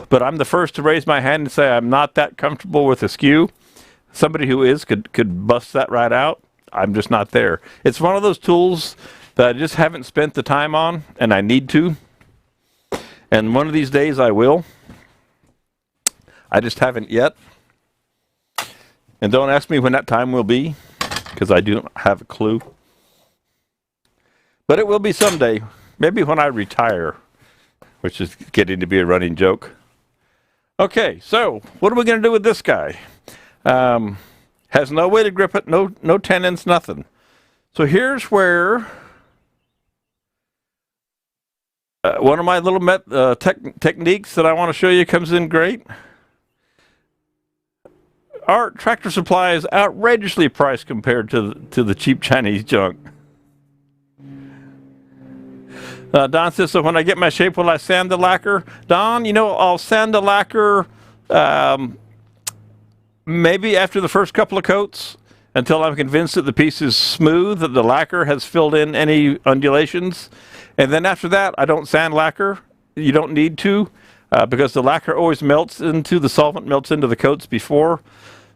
But I'm the first to raise my hand and say I'm not that comfortable with a skew. Somebody who is could bust that right out. I'm just not there. It's one of those tools that I just haven't spent the time on, and I need to. And one of these days I will. I just haven't yet. And don't ask me when that time will be, because I don't have a clue. But it will be someday, maybe when I retire, which is getting to be a running joke. Okay, so what are we going to do with this guy? Has no way to grip it, no tenons, nothing. So here's where one of my little techniques that I want to show you comes in great. Our Tractor Supply is outrageously priced compared to the cheap Chinese junk. Don says, so when I get my shape, will I sand the lacquer? Don, you know, I'll sand the lacquer maybe after the first couple of coats until I'm convinced that the piece is smooth, that the lacquer has filled in any undulations. And then after that, I don't sand lacquer. You don't need to because the lacquer always melts into the solvent, melts into the coats before.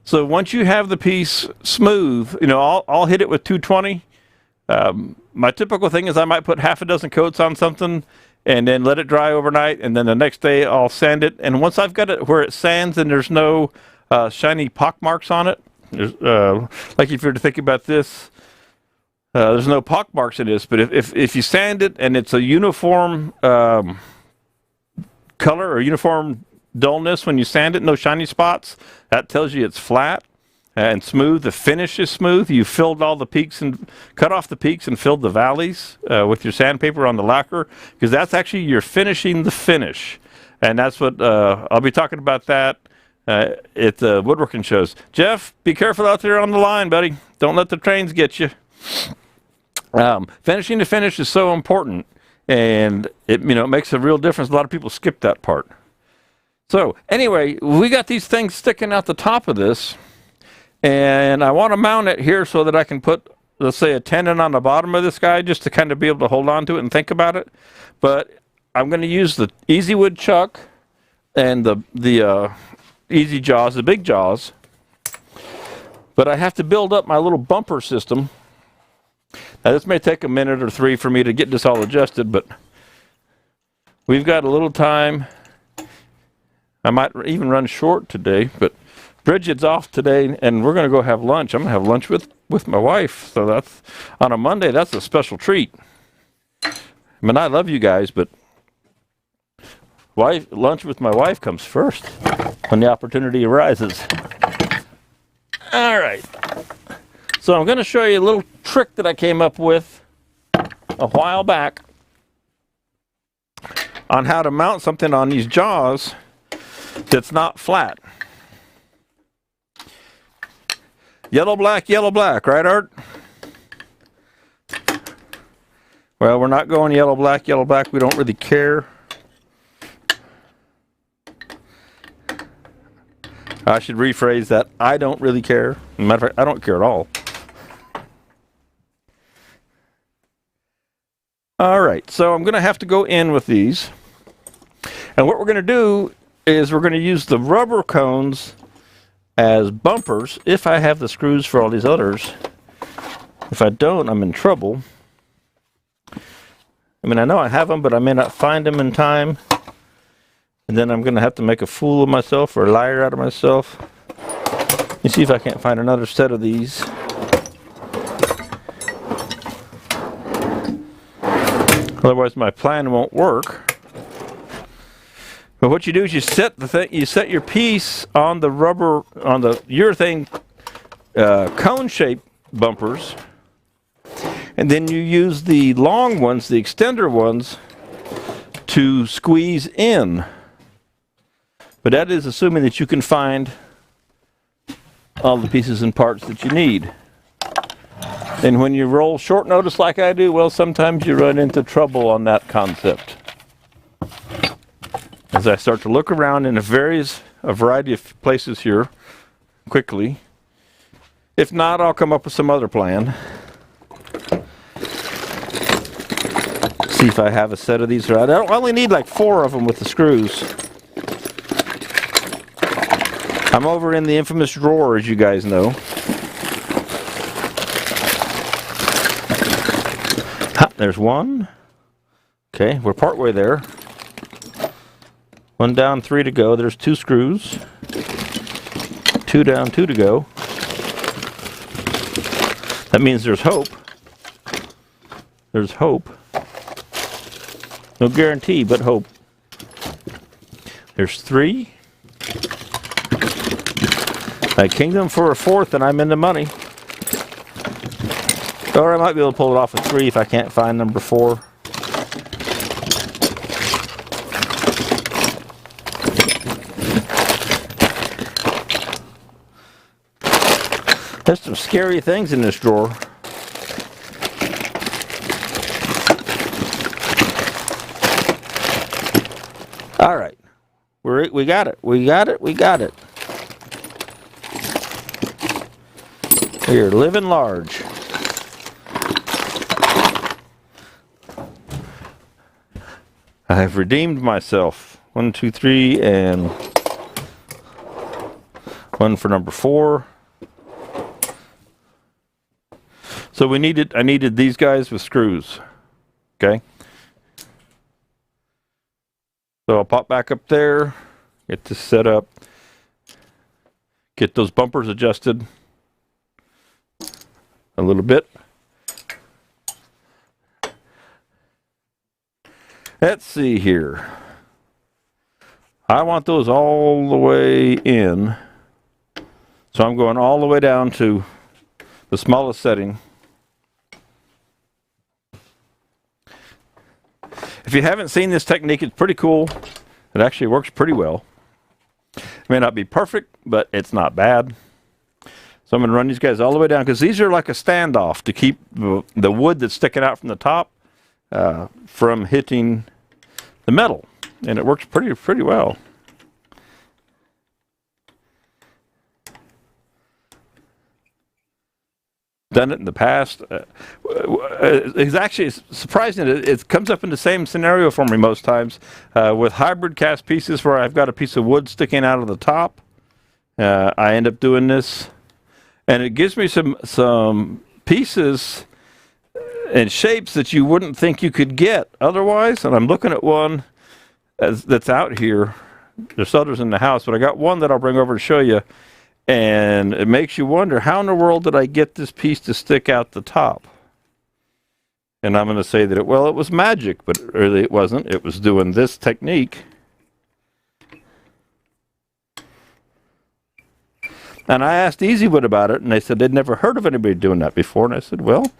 So once you have the piece smooth, you know, I'll hit it with 220. My typical thing is I might put half a dozen coats on something and then let it dry overnight, and then the next day I'll sand it. And once I've got it where it sands and there's no shiny pock marks on it, like if you're to think about this, there's no pock marks in this, but if you sand it and it's a uniform color or uniform dullness when you sand it, no shiny spots, that tells you it's flat and smooth. The finish is smooth. You filled all the peaks and cut off the peaks and filled the valleys with your sandpaper on the lacquer, because that's actually, you're finishing the finish. And that's what I'll be talking about that at the woodworking shows. Jeff, be careful out there on the line, buddy. Don't let the trains get you. Finishing the finish is so important, and it makes a real difference. A lot of people skip that part. So anyway, we got these things sticking out the top of this. And I want to mount it here so that I can put, let's say, a tenon on the bottom of this guy just to kind of be able to hold on to it and think about it. But I'm going to use the Easy Wood chuck and the Easy Jaws, the big jaws. But I have to build up my little bumper system. Now this may take a minute or three for me to get this all adjusted, but we've got a little time. I might even run short today, but Bridget's off today, and we're going to go have lunch. I'm going to have lunch with my wife. So that's on a Monday. That's a special treat. I mean, I love you guys, but lunch with my wife comes first when the opportunity arises. All right. So I'm going to show you a little trick that I came up with a while back on how to mount something on these jaws that's not flat. Yellow, black, right, Art? Well, we're not going yellow, black. We don't really care. I should rephrase that. I don't really care. Matter of fact, I don't care at all. All right, so I'm going to have to go in with these. And what we're going to do is we're going to use the rubber cones as bumpers if I have the screws for all these others. If I don't, I'm in trouble. I mean, I know I have them, but I may not find them in time. And then I'm going to have to make a fool of myself or a liar out of myself. Let me see if I can't find another set of these. Otherwise, my plan won't work. But what you do is you set your piece on the rubber, on the urethane cone-shaped bumpers, and then you use the long ones, the extender ones, to squeeze in. But that is assuming that you can find all the pieces and parts that you need. And when you roll short notice like I do, well, sometimes you run into trouble on that concept. As I start to look around in a variety of places here quickly. If not, I'll come up with some other plan. See if I have a set of these right. I only need like 4 of them with the screws. I'm over in the infamous drawer, as you guys know. Ha, there's one. Okay, we're partway there. 1 down, 3 to go. There's 2 screws. 2 down, 2 to go. That means there's hope. There's hope. No guarantee, but hope. There's 3. I kinged them for a 4th and I'm in the money. Or I might be able to pull it off with 3 if I can't find number 4. There's some scary things in this drawer. All right, we got it. We got it. We're living large. I have redeemed myself. 1, 2, 3, and 1 for number 4. So I needed these guys with screws. Okay. So I'll pop back up there, get this set up, get those bumpers adjusted a little bit. Let's see here. I want those all the way in. So I'm going all the way down to the smallest setting. If you haven't seen this technique, it's pretty cool. It actually works pretty well. It may not be perfect, but it's not bad. So I'm going to run these guys all the way down because these are like a standoff to keep the wood that's sticking out from the top from hitting the metal. And it works pretty well. Done it in the past. It's actually surprising. It comes up in the same scenario for me most times with hybrid cast pieces where I've got a piece of wood sticking out of the top. I end up doing this, and it gives me some pieces and shapes that you wouldn't think you could get otherwise. And I'm looking at one that's out here. There's others in the house, but I got one that I'll bring over to show you. And it makes you wonder, how in the world did I get this piece to stick out the top? And I'm going to say that, it was magic, but really it wasn't. It was doing this technique. And I asked EasyWood about it, and they said they'd never heard of anybody doing that before. And I said, well,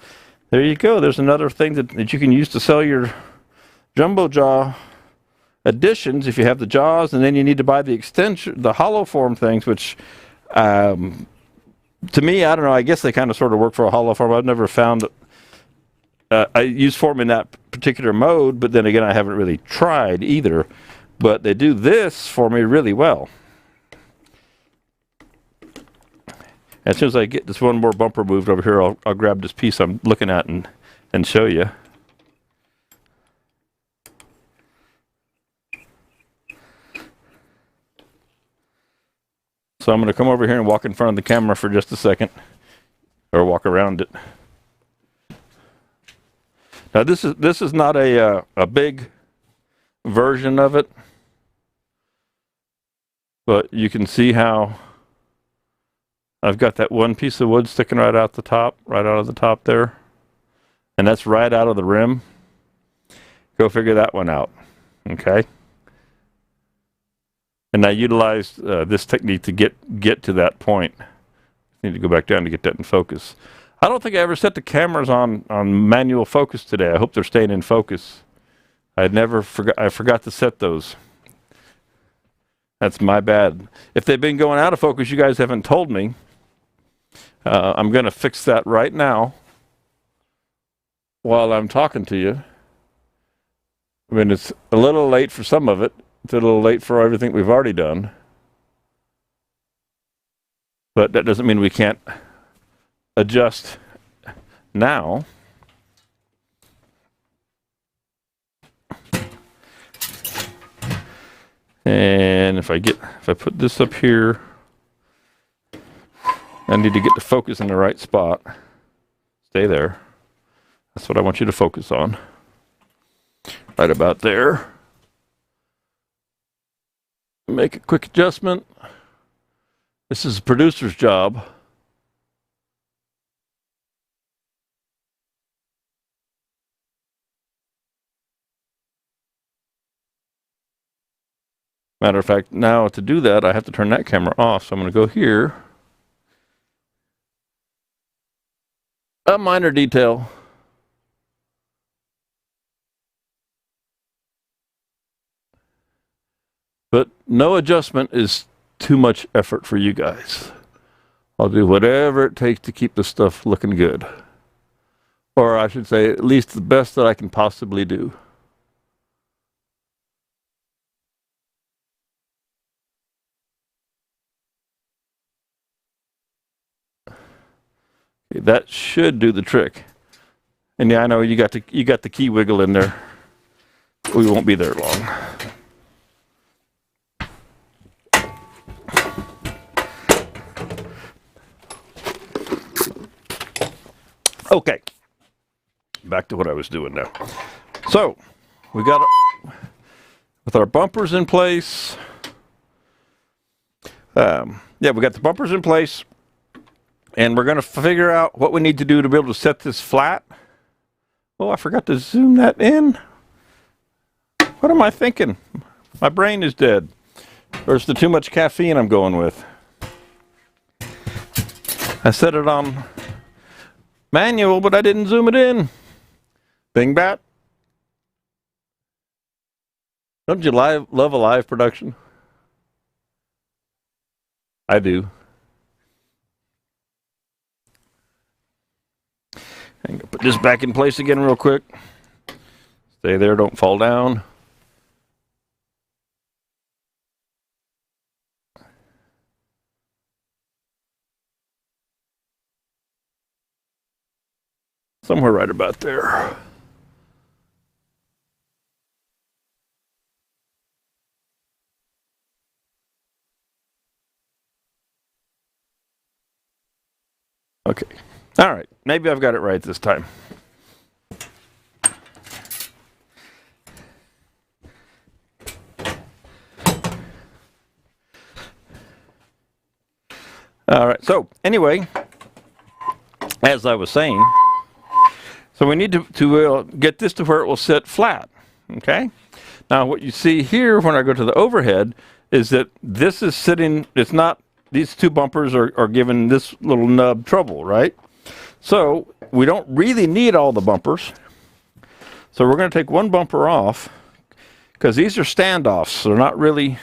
there you go. There's another thing that you can use to sell your jumbo jaw additions if you have the jaws, and then you need to buy the extension, the hollow form things, which to me, I don't know, I guess they kind of sort of work for a hollow form. I've never found I use form in that particular mode, but then again, I haven't really tried either. But they do this for me really well. As soon as I get this one more bumper moved over here, I'll grab this piece I'm looking at and show you. So I'm going to come over here and walk in front of the camera for just a second, or walk around it. Now this is not a big version of it, but you can see how I've got that one piece of wood sticking right out of the top there, and that's right out of the rim. Go figure that one out, okay? And I utilized this technique to get to that point. I need to go back down to get that in focus. I don't think I ever set the cameras on manual focus today. I hope they're staying in focus. I forgot to set those. That's my bad. If they've been going out of focus, you guys haven't told me. I'm going to fix that right now while I'm talking to you. I mean, it's a little late for some of it. It's a little late for everything we've already done. But that doesn't mean we can't adjust now. And if I put this up here, I need to get the focus in the right spot. Stay there. That's what I want you to focus on. Right about there. Make a quick adjustment. This is a producer's job. Matter of fact, now to do that, I have to turn that camera off. So I'm going to go here. A minor detail. But no adjustment is too much effort for you guys. I'll do whatever it takes to keep this stuff looking good. Or I should say, at least the best that I can possibly do. Okay, that should do the trick. And yeah, I know you got the key wiggle in there. We won't be there long. Okay, back to what I was doing now. So, we got with our bumpers in place. Yeah, we got the bumpers in place, and we're going to figure out what we need to do to be able to set this flat. Oh, I forgot to zoom that in. What am I thinking? My brain is dead. Or is there too much caffeine I'm going with? I set it on manual, but I didn't zoom it in. Bing bat. Don't you love a live production? I do. I'm gonna put this back in place again real quick. Stay there, don't fall down. Somewhere right about there. Okay. All right. Maybe I've got it right this time. All right. So, anyway, as I was saying, So we need to get this to where it will sit flat, okay? Now what you see here when I go to the overhead is that this is sitting, it's not, these two bumpers are giving this little nub trouble, right? So we don't really need all the bumpers. So we're going to take one bumper off because these are standoffs, so they're not really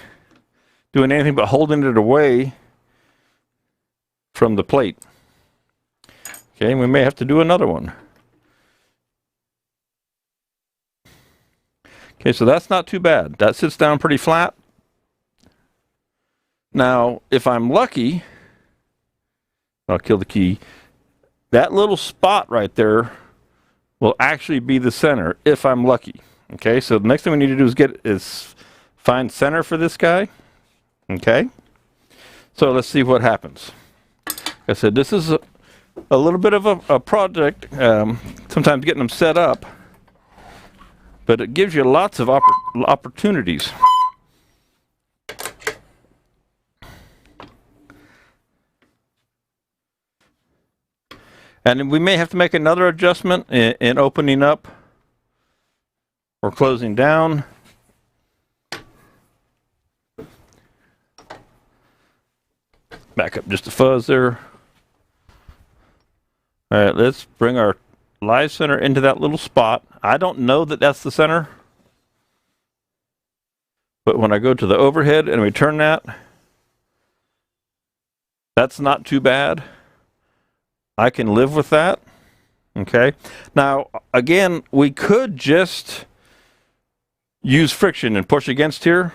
doing anything but holding it away from the plate. Okay, and we may have to do another one. Okay, so that's not too bad. That sits down pretty flat. Now, if I'm lucky, I'll kill the key. That little spot right there will actually be the center if I'm lucky. Okay, so the next thing we need to do is find center for this guy. Okay, so let's see what happens. Like I said, this is a little bit of a project, sometimes getting them set up, but it gives you lots of opportunities. And we may have to make another adjustment in opening up or closing down. Back up just a fuzz there. All right, let's bring our live center into that little spot. I don't know that that's the center, but when I go to the overhead and we turn that, that's not too bad. I can live with that. Okay. Now, again, we could just use friction and push against here,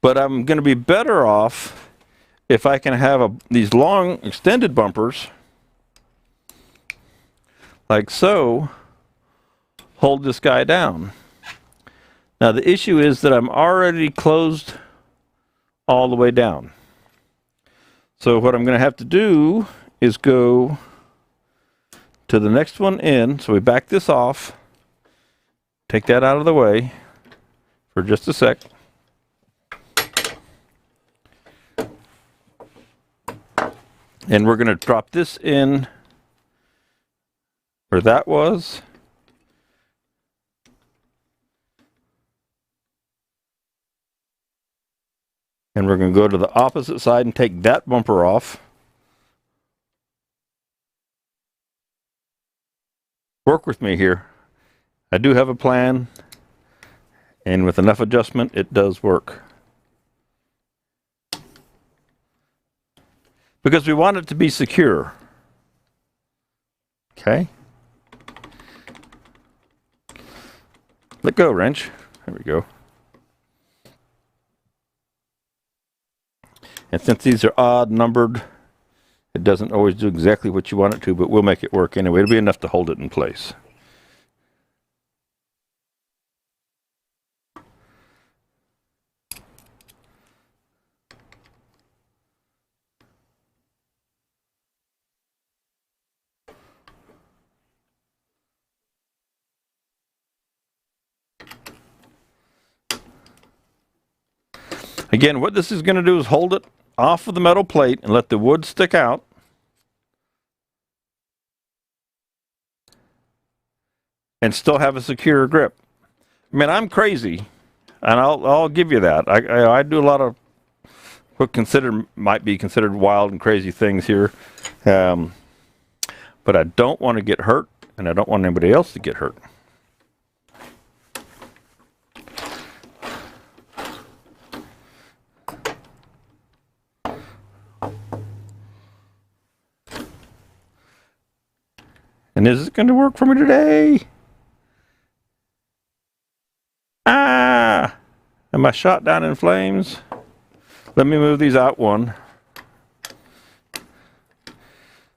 but I'm going to be better off if I can have these long extended bumpers like so, hold this guy down. Now the issue is that I'm already closed all the way down. So what I'm going to have to do is go to the next one in. So we back this off, take that out of the way for just a sec. And we're going to drop this in where that was. And we're going to go to the opposite side and take that bumper off. Work with me here. I do have a plan, and with enough adjustment, it does work. Because we want it to be secure. Okay. Let go, wrench. There we go. And since these are odd numbered, it doesn't always do exactly what you want it to, but we'll make it work anyway. It'll be enough to hold it in place. Again, what this is going to do is hold it off of the metal plate and let the wood stick out. And still have a secure grip. I mean, I'm crazy, and I'll give you that. I do a lot of what might be considered wild and crazy things here, but I don't want to get hurt, and I don't want anybody else to get hurt. And is it going to work for me today? Ah! Am I shot down in flames? Let me move these out one.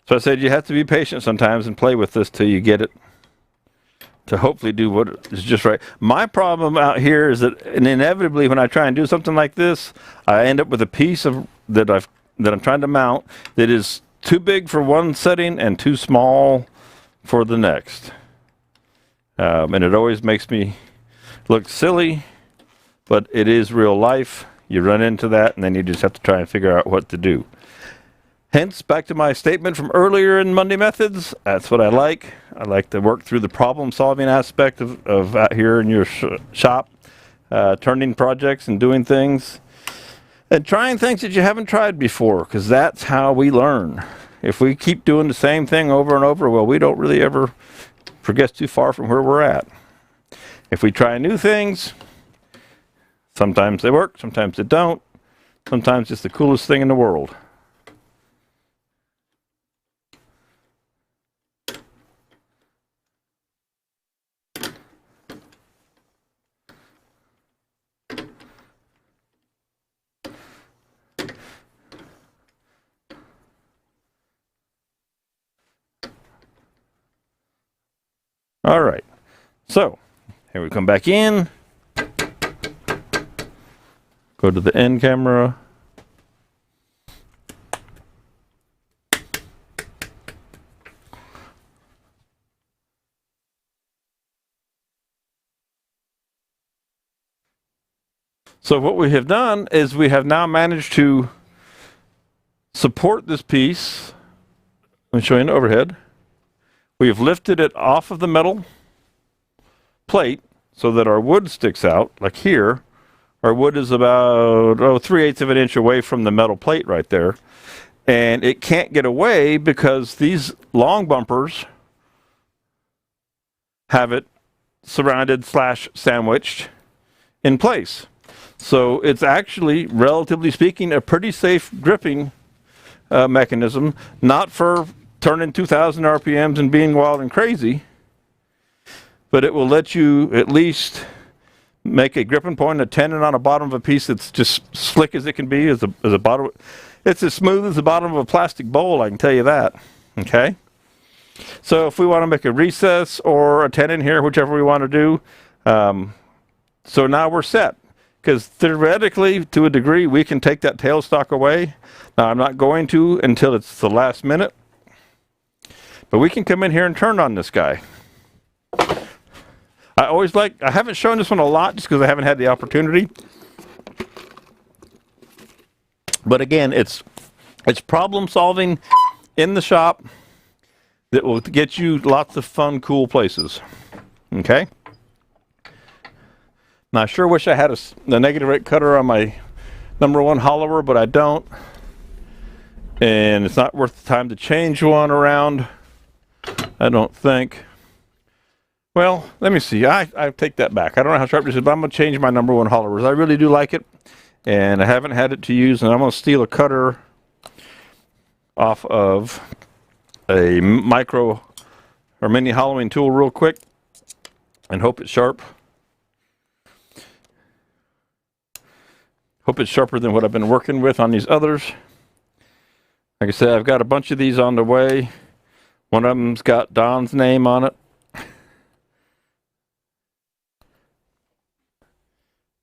So I said you have to be patient sometimes and play with this till you get it to hopefully do what is just right. My problem out here is that, and inevitably when I try and do something like this, I end up with a piece that I'm trying to mount that is too big for one setting and too small for the next. And it always makes me look silly, but it is real life. You run into that, and then you just have to try and figure out what to do. Hence, back to my statement from earlier in Monday Methods, that's what I like. I like to work through the problem-solving aspect of out here in your shop, turning projects and doing things, and trying things that you haven't tried before, because that's how we learn. If we keep doing the same thing over and over, well, we don't really ever progress too far from where we're at. If we try new things, sometimes they work, sometimes they don't. Sometimes it's the coolest thing in the world. All right, so here we come back in, go to the end camera. So what we have done is we have now managed to support this piece. Let me show you an overhead. We have lifted it off of the metal plate so that our wood sticks out, like here. Our wood is about 3/8 of an inch away from the metal plate right there. And it can't get away because these long bumpers have it surrounded / sandwiched in place. So it's actually, relatively speaking, a pretty safe gripping mechanism, not for turning 2,000 RPMs and being wild and crazy, but it will let you at least make a gripping point, a tenon on the bottom of a piece that's just slick as it can be, as a bottom. It's as smooth as the bottom of a plastic bowl, I can tell you that. Okay? So if we want to make a recess or a tenon here, whichever we want to do, so now we're set. Because theoretically, to a degree, we can take that tailstock away. Now, I'm not going to until it's the last minute. But we can come in here and turn on this guy. I haven't shown this one a lot just because I haven't had the opportunity. But again, it's problem solving in the shop that will get you lots of fun, cool places. Okay? Now, I sure wish I had the negative rate cutter on my #1 hollower, but I don't. And it's not worth the time to change one around, I don't think. Well, let me see. I take that back. I don't know how sharp this is, but I'm going to change my #1 hollowers. I really do like it, and I haven't had it to use, and I'm going to steal a cutter off of a micro or mini hollowing tool real quick and hope it's sharp. Hope it's sharper than what I've been working with on these others. Like I said, I've got a bunch of these on the way. One of them's got Don's name on it.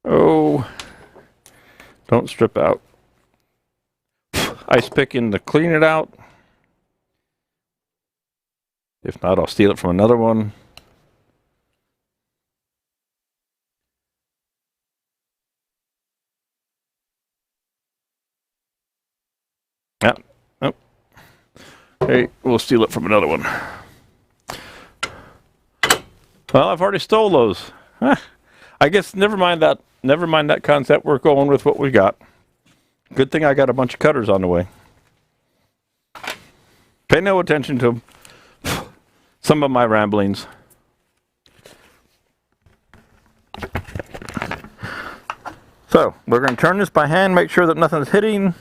Oh, don't strip out. Ice picking to clean it out. If not, I'll steal it from another one. Yeah. Oh. Hey, we'll steal it from another one. Well, I've already stole those. I guess never mind that concept. We're going with what we got. Good thing I got a bunch of cutters on the way. Pay no attention to some of my ramblings. So, we're going to turn this by hand, make sure that nothing's hitting.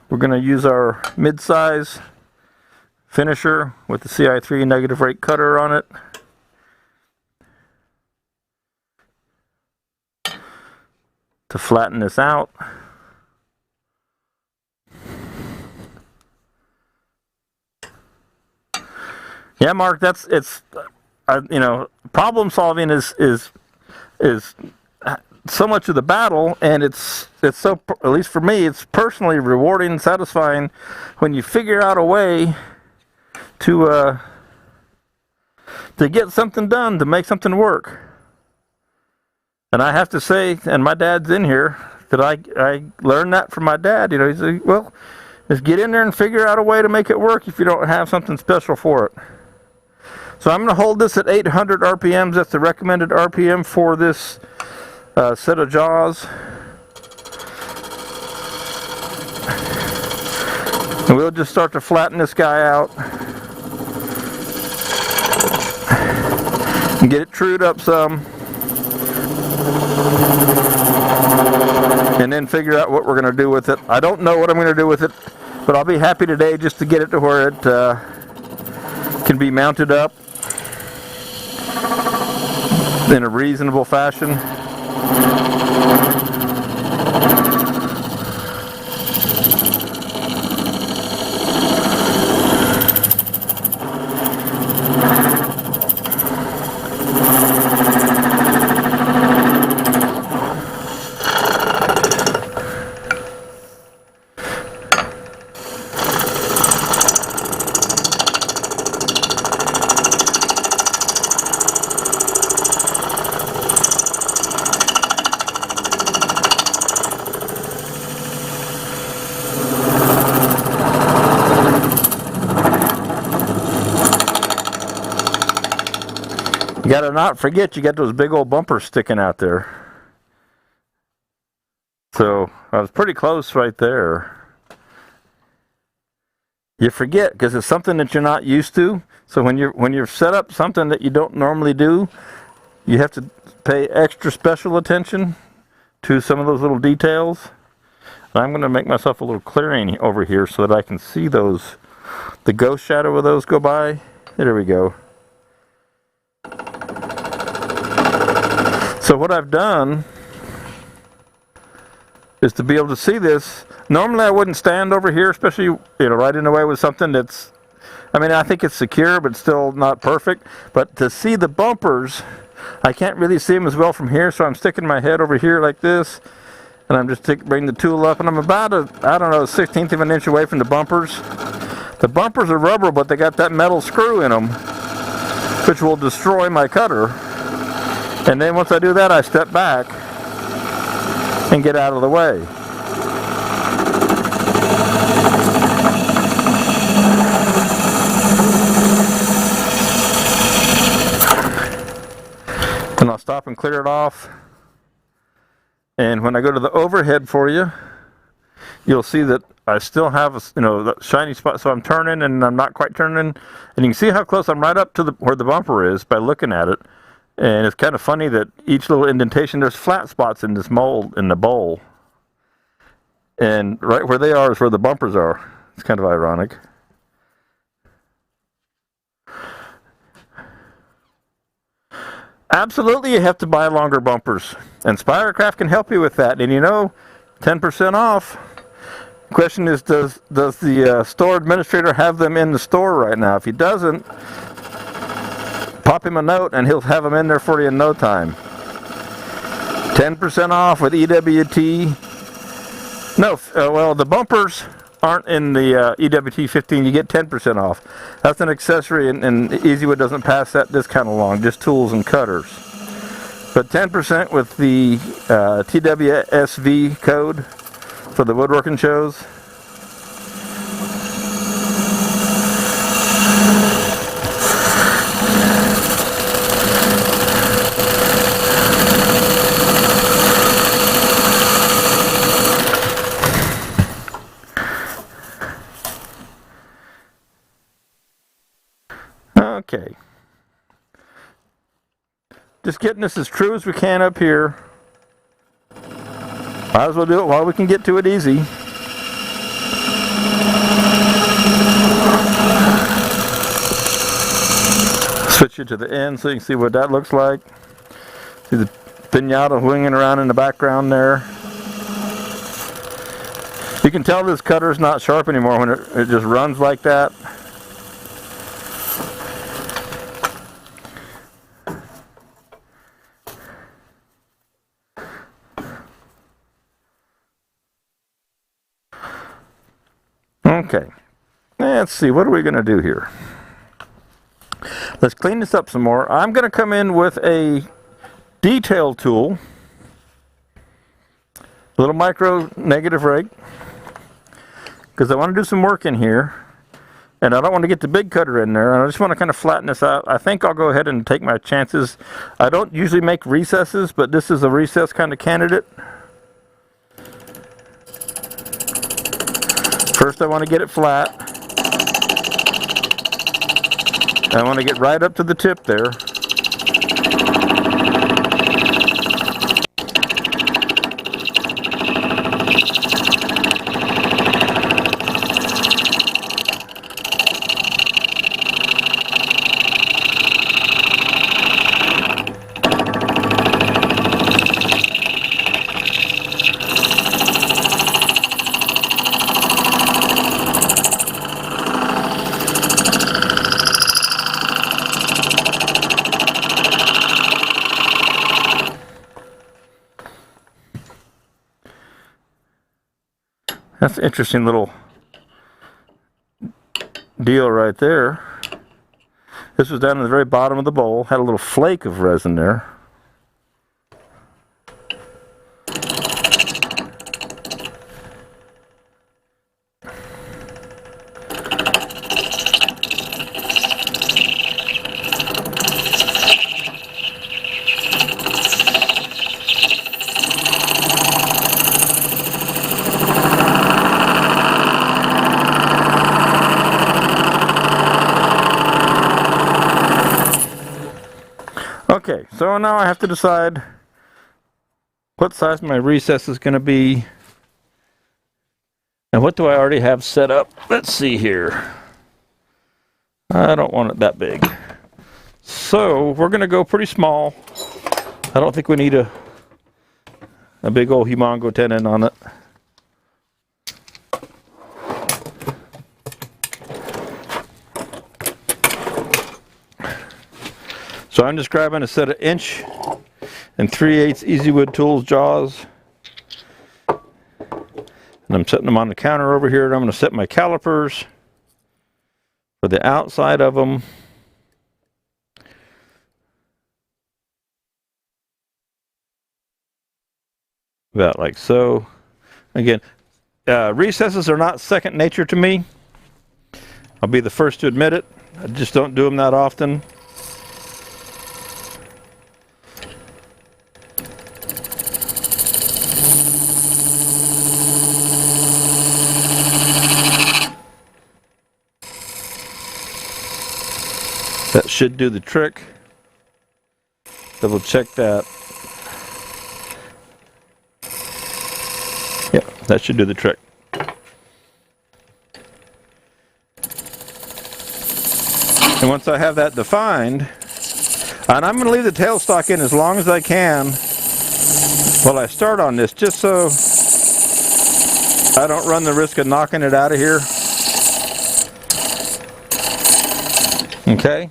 We're going to use our mid-size finisher with the CI3 negative rate cutter on it. To flatten this out. Yeah, Mark, you know, problem solving is so much of the battle, and it's so, at least for me, it's personally rewarding and satisfying when you figure out a way to get something done, to make something work. And I have to say, and my dad's in here, that I learned that from my dad. You know, he's like, well, Just get in there and figure out a way to make it work if you don't have something special for it. So I'm going to hold this at 800 RPMs. That's the recommended RPM for this set of jaws. And we'll just start to flatten this guy out. And get it trued up some. And then figure out what we're going to do with it. I don't know what I'm going to do with it, but I'll be happy today just to get it to where it can be mounted up in a reasonable fashion. You gotta not forget you got those big old bumpers sticking out there. So I was pretty close right there. You forget because it's something that you're not used to. So when you're set up something that you don't normally do, you have to pay extra special attention to some of those little details. And I'm going to make myself a little clearing over here so that I can see those, the ghost shadow of those go by. There we go. So what I've done is to be able to see this. Normally I wouldn't stand over here, especially right in the way with something that's, I mean, I think it's secure but still not perfect. But to see the bumpers, I can't really see them as well from here, so I'm sticking my head over here like this, and I'm just bringing the tool up, and I'm about a, I don't know, 1/16 of an inch away from the bumpers. The bumpers are rubber, but they got that metal screw in them, which will destroy my cutter. And then once I do that, I step back and get out of the way. And I'll stop and clear it off. And when I go to the overhead for you, you'll see that I still have the shiny spot. So I'm turning and I'm not quite turning. And you can see how close I'm right up to where the bumper is by looking at it. And it's kind of funny that each little indentation, there's flat spots in this mold, in the bowl. And right where they are is where the bumpers are. It's kind of ironic. Absolutely, you have to buy longer bumpers. And Spyrecraft can help you with that. And 10% off. The question is, does the store administrator have them in the store right now? If he doesn't, pop him a note and he'll have them in there for you in no time. 10% off with EWT. No, well, the bumpers aren't in the EWT 15. You get 10% off. That's an accessory, and EasyWood doesn't pass that discount along, just tools and cutters. But 10% with the TWSV code for the woodworking shows. Okay. Just getting this as true as we can up here. Might as well do it while we can get to it easy. Switch it to the end so you can see what that looks like. See the pinata winging around in the background there. You can tell this cutter's not sharp anymore when it just runs like that. Okay, let's see, what are we going to do here? Let's clean this up some more. I'm going to come in with a detail tool, a little micro negative rake. because I want to do some work in here. And I don't want to get the big cutter in there. I just want to kind of flatten this out. I think I'll go ahead and take my chances. I don't usually make recesses, but this is a recess kind of candidate. First I want to get it flat. I want to get right up to the tip there. That's an interesting little deal right there. This was down in the very bottom of the bowl, had a little flake of resin there. Okay, so now I have to decide what size my recess is going to be. And what do I already have set up? Let's see here. I don't want it that big. So we're going to go pretty small. I don't think we need a big old humongo tenon on it. So I'm just grabbing a set of 1 3/8 Easy Wood Tools jaws. And I'm setting them on the counter over here. And I'm going to set my calipers for the outside of them. About like so. Again, recesses are not second nature to me. I'll be the first to admit it. I just don't do them that often. That should do the trick. Double check that. Yeah, that should do the trick. And once I have that defined, and I'm going to leave the tailstock in as long as I can while I start on this, just so I don't run the risk of knocking it out of here. Okay.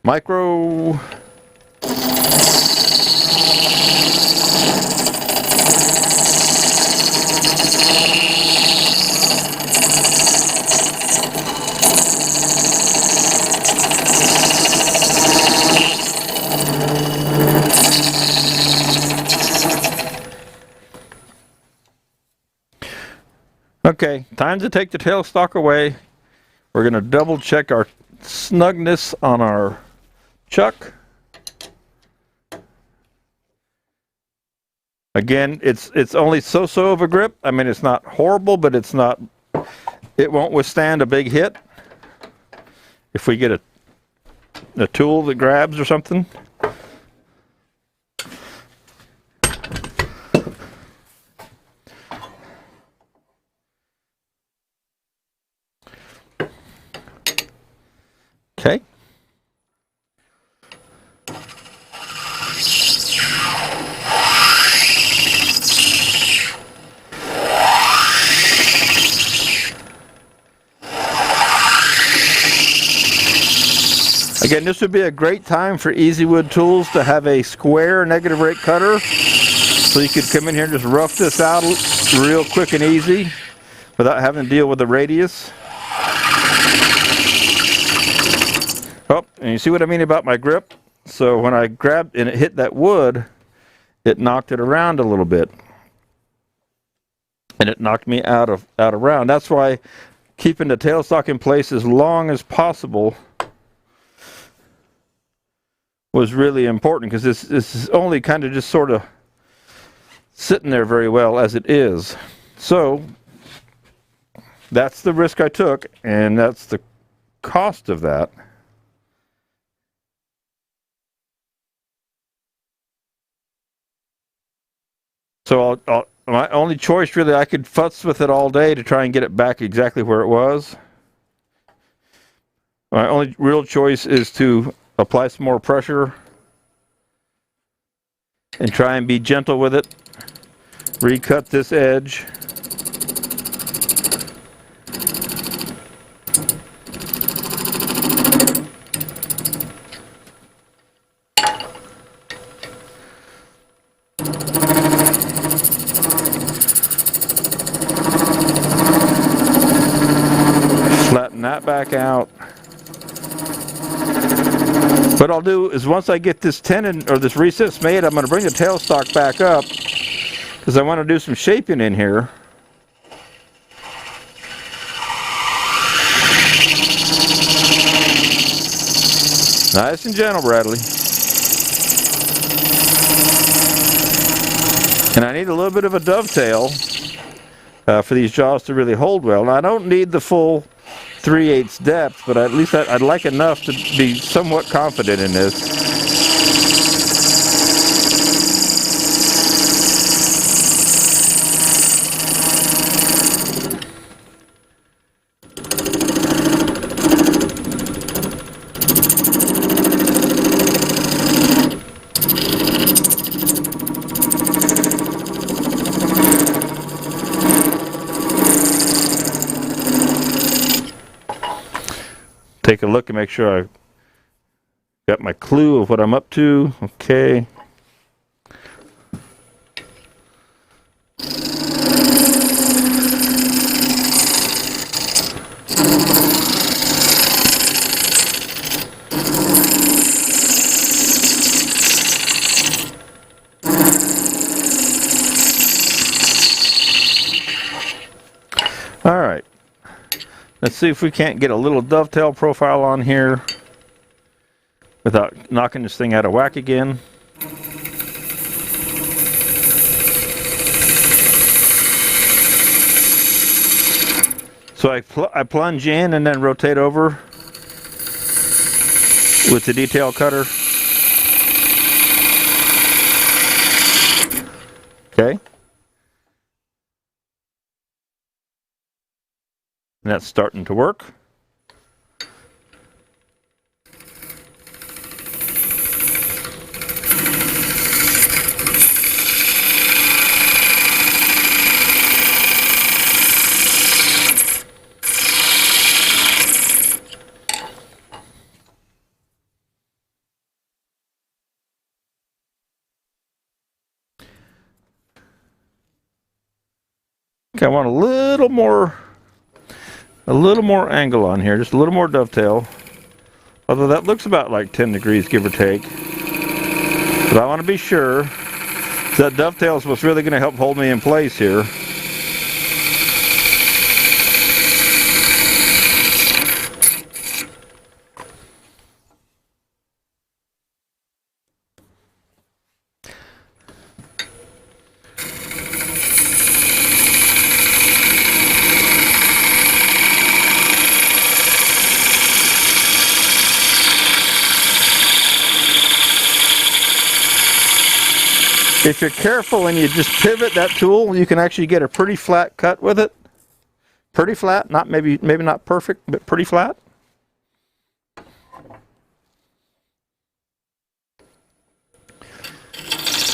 Micro. Okay, time to take the tailstock away. We're going to double check our snugness on our chuck. Again, it's only so-so of a grip. I mean, it's not horrible, but it won't withstand a big hit if we get a tool that grabs or something. Okay. Again, this would be a great time for Easy Wood Tools to have a square negative rate cutter, so you could come in here and just rough this out real quick and easy without having to deal with the radius. Oh, and you see what I mean about my grip? So when I grabbed and it hit that wood, it knocked it around a little bit. And it knocked me out of round. That's why keeping the tailstock in place as long as possible was really important, because this is only kind of just sort of sitting there very well as it is. So that's the risk I took, and that's the cost of that. So my only choice, really, I could futz with it all day to try and get it back exactly where it was. My only real choice is to apply some more pressure and try and be gentle with it. Recut this edge. Flatten that back out. What I'll do is, once I get this tenon or this recess made, I'm going to bring the tailstock back up, because I want to do some shaping in here. Nice and gentle, Bradley. And I need a little bit of a dovetail for these jaws to really hold well. Now, I don't need the full 3/8 depth, but at least I'd like enough to be somewhat confident in this. Take a look and make sure I got my clue of what I'm up to. Okay. All right. Let's see if we can't get a little dovetail profile on here without knocking this thing out of whack again. So I plunge in and then rotate over with the detail cutter. Okay. And that's starting to work. Okay, I want a little more angle on here, just a little more dovetail. Although that looks about like 10 degrees, give or take. But I want to be sure that dovetail is what's really going to help hold me in place here. If you're careful and you just pivot that tool, you can actually get a pretty flat cut with it. Pretty flat, not maybe not perfect, but pretty flat.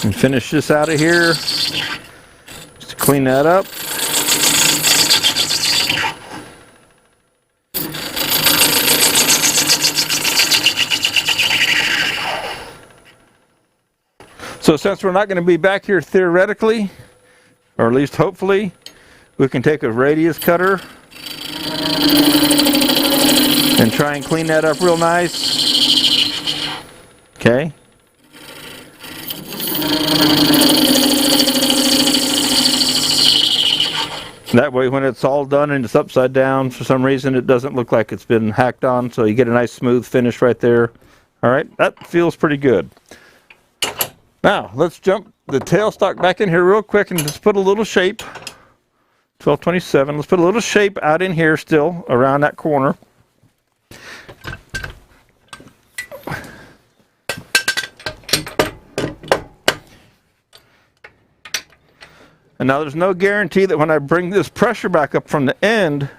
And finish this out of here. Just to clean that up. So since we're not going to be back here theoretically, or at least hopefully, we can take a radius cutter and try and clean that up real nice. Okay. That way when it's all done and it's upside down, for some reason it doesn't look like it's been hacked on, so you get a nice smooth finish right there. Alright, that feels pretty good. Now, let's jump the tailstock back in here real quick and just put a little shape. 1227, let's put a little shape out in here still, around that corner. And now there's no guarantee that when I bring this pressure back up from the end,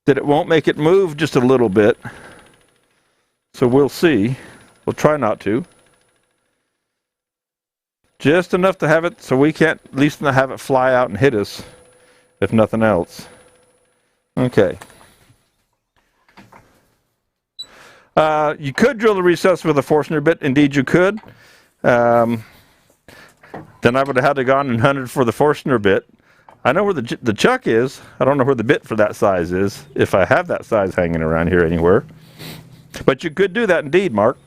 that it won't make it move just a little bit. So we'll see. We'll try not to. Just enough to have it so we can't at least not have it fly out and hit us, if nothing else. Okay. You could drill the recess with a Forstner bit. Indeed you could. Then I would have had to gone and hunted for the Forstner bit. I know where the chuck is. I don't know where the bit for that size is, if I have that size hanging around here anywhere. But you could do that indeed, Mark.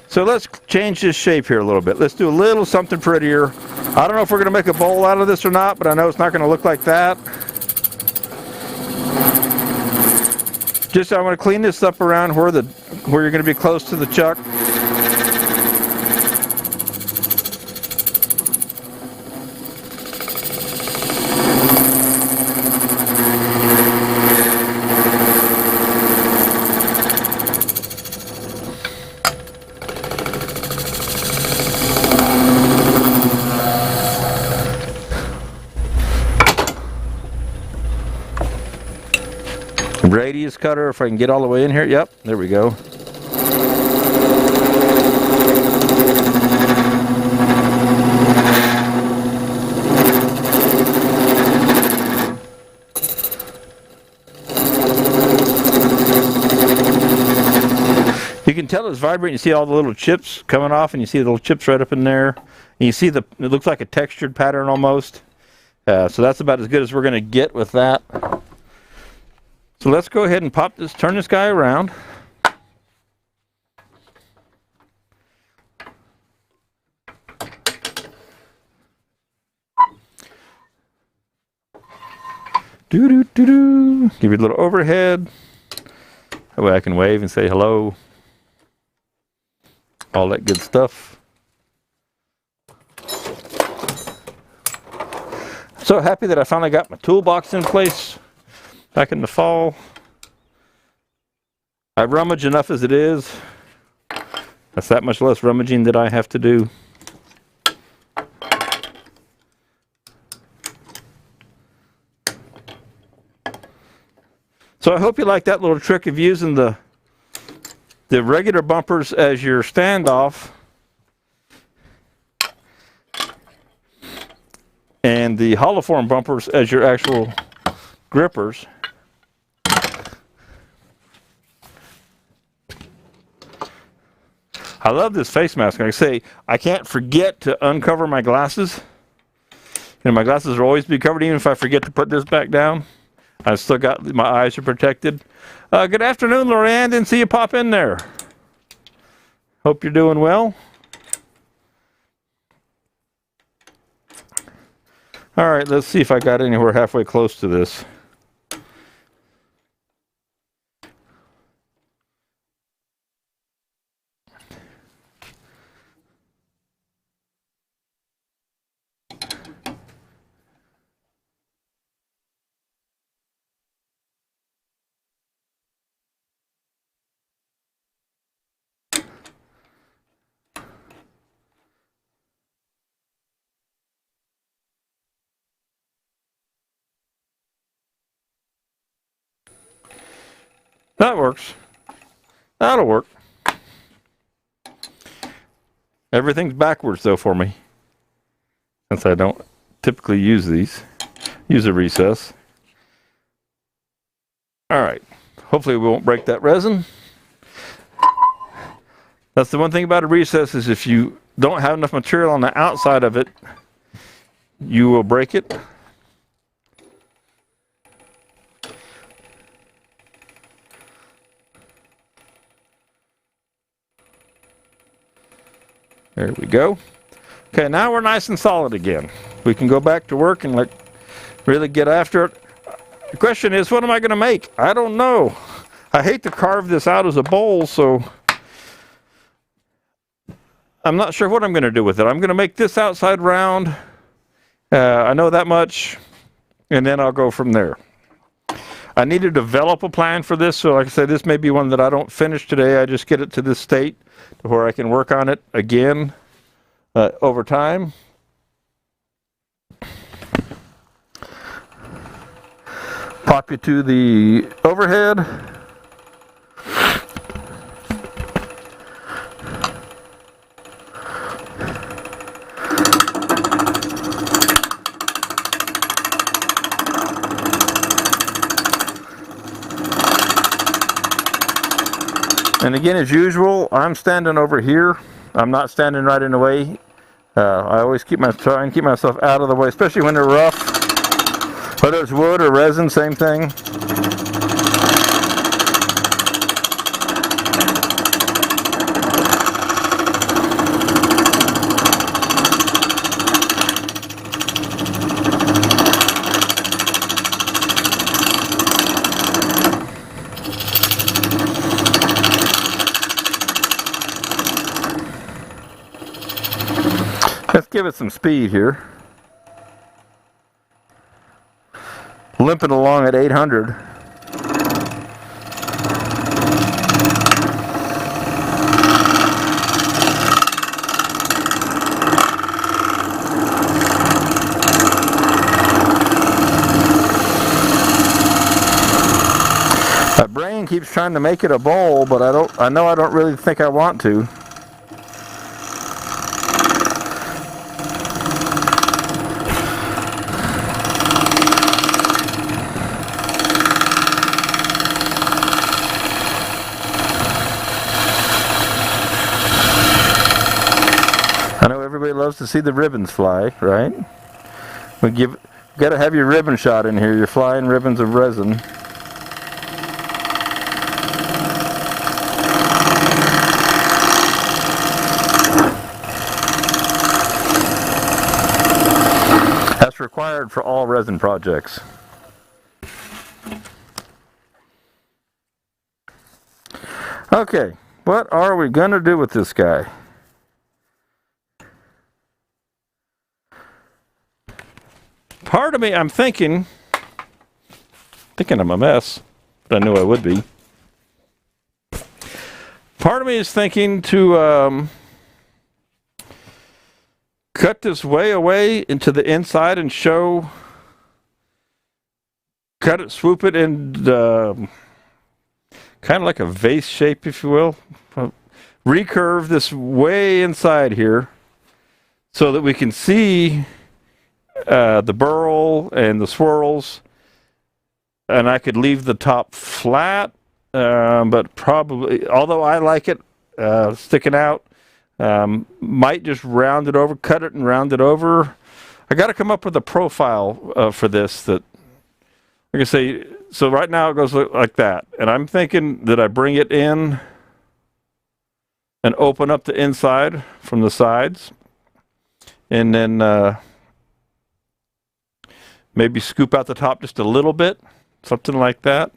So let's change this shape here a little bit. Let's do a little something prettier. I don't know if we're going to make a bowl out of this or not, but I know it's not going to look like that. Just I want to clean this up around where you're going to be close to the chuck. Radius cutter, if I can get all the way in here. Yep, there we go. You can tell it's vibrating. You see all the little chips coming off, and you see the little chips right up in there. And you see it looks like a textured pattern almost. So that's about as good as we're going to get with that. So let's go ahead and turn this guy around. Doo-doo-doo-doo. Give it a little overhead. That way I can wave and say hello. All that good stuff. So happy that I finally got my toolbox in place. Back in the fall. I rummage enough as it is. That's that much less rummaging that I have to do. So I hope you like that little trick of using the regular bumpers as your standoff and the hollow form bumpers as your actual grippers. I love this face mask. Like I say, I can't forget to uncover my glasses. You know, my glasses will always be covered even if I forget to put this back down. I've still got, my eyes are protected. Good afternoon, Lorianne. Didn't see you pop in there. Hope you're doing well. All right, let's see if I got anywhere halfway close to this. That works. That'll work. Everything's backwards though for me, since I don't typically use these. Use a recess. All right. Hopefully we won't break that resin. That's the one thing about a recess is if you don't have enough material on the outside of it, you will break it. There we go. Okay, now we're nice and solid again. We can go back to work and like really get after it. The question is, what am I going to make? I don't know. I hate to carve this out as a bowl, so I'm not sure what I'm going to do with it. I'm going to make this outside round. I know that much, and then I'll go from there. I need to develop a plan for this, so like I said, this may be one that I don't finish today. I just get it to this state to where I can work on it again over time. Pop you to the overhead. And again, as usual, I'm standing over here. I'm not standing right in the way. I always try and keep myself out of the way, especially when they're rough. Whether it's wood or resin, same thing. Let's give it some speed here. Limping along at 800. My brain keeps trying to make it a bowl, but I know I don't really think I want to. Everybody loves to see the ribbons fly, right? You got to have your ribbon shot in here, your flying ribbons of resin. That's required for all resin projects. Okay, what are we going to do with this guy? Part of me, I'm thinking I'm a mess, but I knew I would be. Part of me is thinking to cut this way away into the inside and cut it, swoop it in kind of like a vase shape, if you will. Recurve this way inside here so that we can see the burl and the swirls, and I could leave the top flat, but probably, although I like it sticking out, might just round it over, cut it and round it over. I got to come up with a profile for this that, like I say, so right now it goes like that, and I'm thinking that I bring it in and open up the inside from the sides, and then maybe scoop out the top just a little bit, something like that,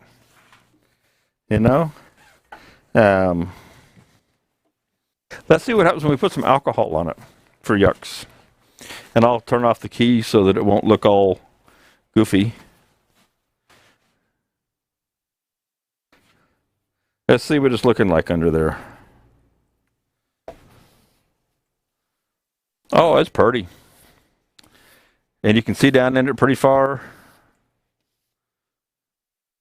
you know. Let's see what happens when we put some alcohol on it for yucks. And I'll turn off the key so that it won't look all goofy. Let's see what it's looking like under there. Oh, it's pretty. And you can see down in it pretty far.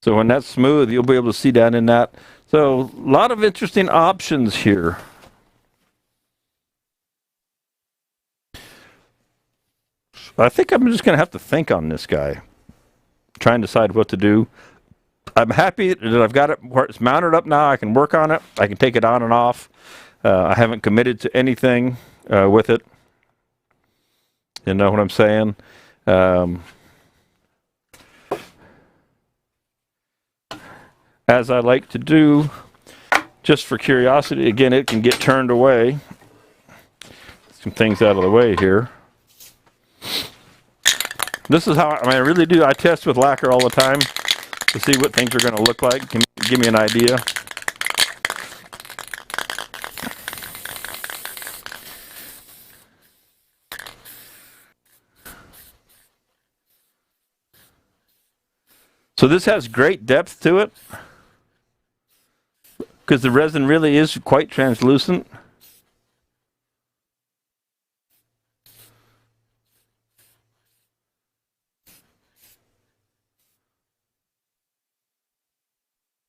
So when that's smooth, you'll be able to see down in that. So a lot of interesting options here. I think I'm just going to have to think on this guy. Try and decide what to do. I'm happy that I've got it where it's mounted up now. I can work on it. I can take it on and off. I haven't committed to anything with it. You know what I'm saying? As I like to do, just for curiosity, again, it can get turned away. some things out of the way here. This is how, I really do, I test with lacquer all the time to see what things are going to look like. Can give me an idea. So this has great depth to it because the resin really is quite translucent.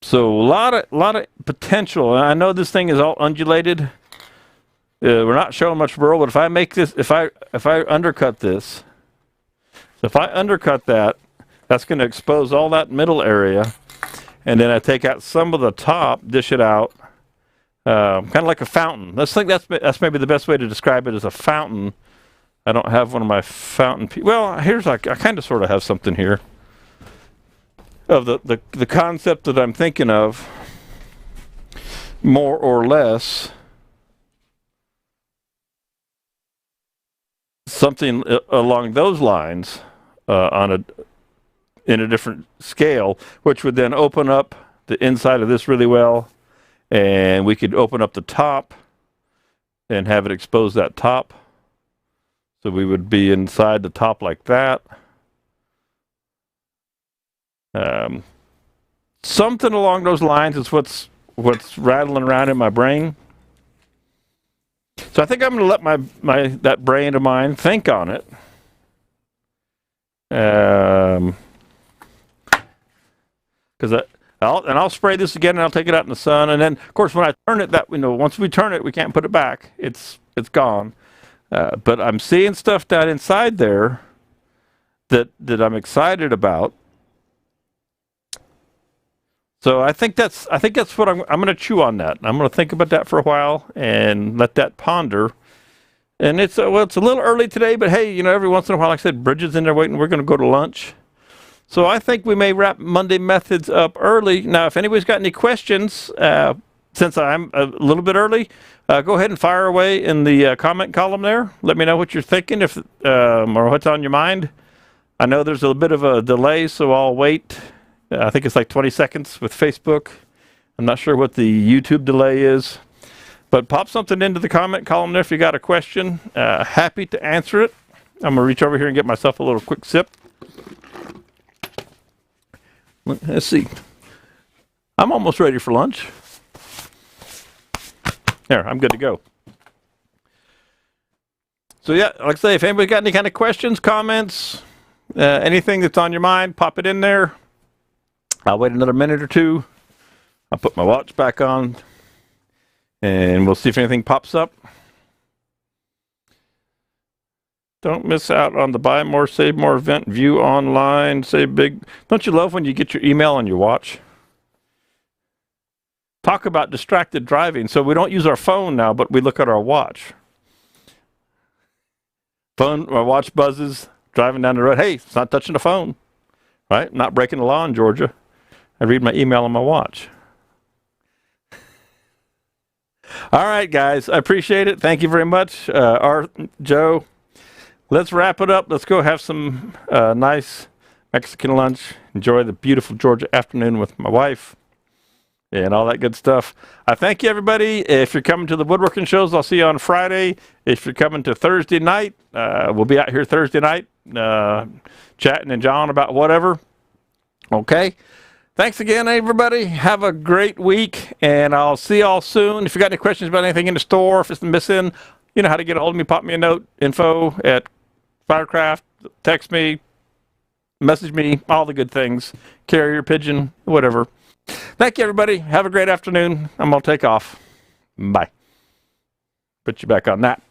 So a lot of potential. And I know this thing is all undulated. We're not showing much burl, but if I make this, if I undercut this, so if I undercut that, that's going to expose all that middle area, and then I take out some of the top, dish it out, kind of like a fountain. Let's think that's maybe the best way to describe it, as a fountain. I don't have one of my fountain. Well, here's I kind of sort of have something here of the concept that I'm thinking of, more or less. Something along those lines in a different scale, which would then open up the inside of this really well, and we could open up the top and have it expose that top. So we would be inside the top like that. Something along those lines is what's rattling around in my brain. So I think I'm going to let that brain of mine think on it. Because I'll spray this again, and I'll take it out in the sun, and then of course when I turn it, once we turn it, we can't put it back. It's gone. But I'm seeing stuff down inside there that I'm excited about. So I think that's what I'm going to chew on that. I'm going to think about that for a while and let that ponder. And it's a little early today, but hey, every once in a while, like I said, Bridget's in there waiting. We're going to go to lunch. So I think we may wrap Monday Methods up early. Now, if anybody's got any questions, since I'm a little bit early, go ahead and fire away in the comment column there. Let me know what you're thinking, or what's on your mind. I know there's a bit of a delay, so I'll wait. I think it's like 20 seconds with Facebook. I'm not sure what the YouTube delay is. But pop something into the comment column there if you got a question. Happy to answer it. I'm going to reach over here and get myself a little quick sip. Let's see. I'm almost ready for lunch. There, I'm good to go. So yeah, like I say, if anybody got any kind of questions, comments, anything that's on your mind, pop it in there. I'll wait another minute or two. I'll put my watch back on, and we'll see if anything pops up. Don't miss out on the Buy More, Save More event. View online, save big. Don't you love when you get your email on your watch? Talk about distracted driving. So we don't use our phone now, but we look at our watch. Our watch buzzes, driving down the road. Hey, it's not touching the phone, right? Not breaking the law in Georgia. I read my email on my watch. All right, guys. I appreciate it. Thank you very much. Joe, let's wrap it up. Let's go have some nice Mexican lunch. Enjoy the beautiful Georgia afternoon with my wife and all that good stuff. I thank you, everybody. If you're coming to the woodworking shows, I'll see you on Friday. If you're coming to Thursday night, we'll be out here Thursday night chatting and jawing about whatever. Okay. Thanks again, everybody. Have a great week, and I'll see you all soon. If you got any questions about anything in the store, if it's missing, you know how to get a hold of me. Pop me a note, info@Firecraft. Text me, message me, all the good things. Carrier pigeon, whatever. Thank you, everybody. Have a great afternoon. I'm going to take off. Bye. Put you back on that.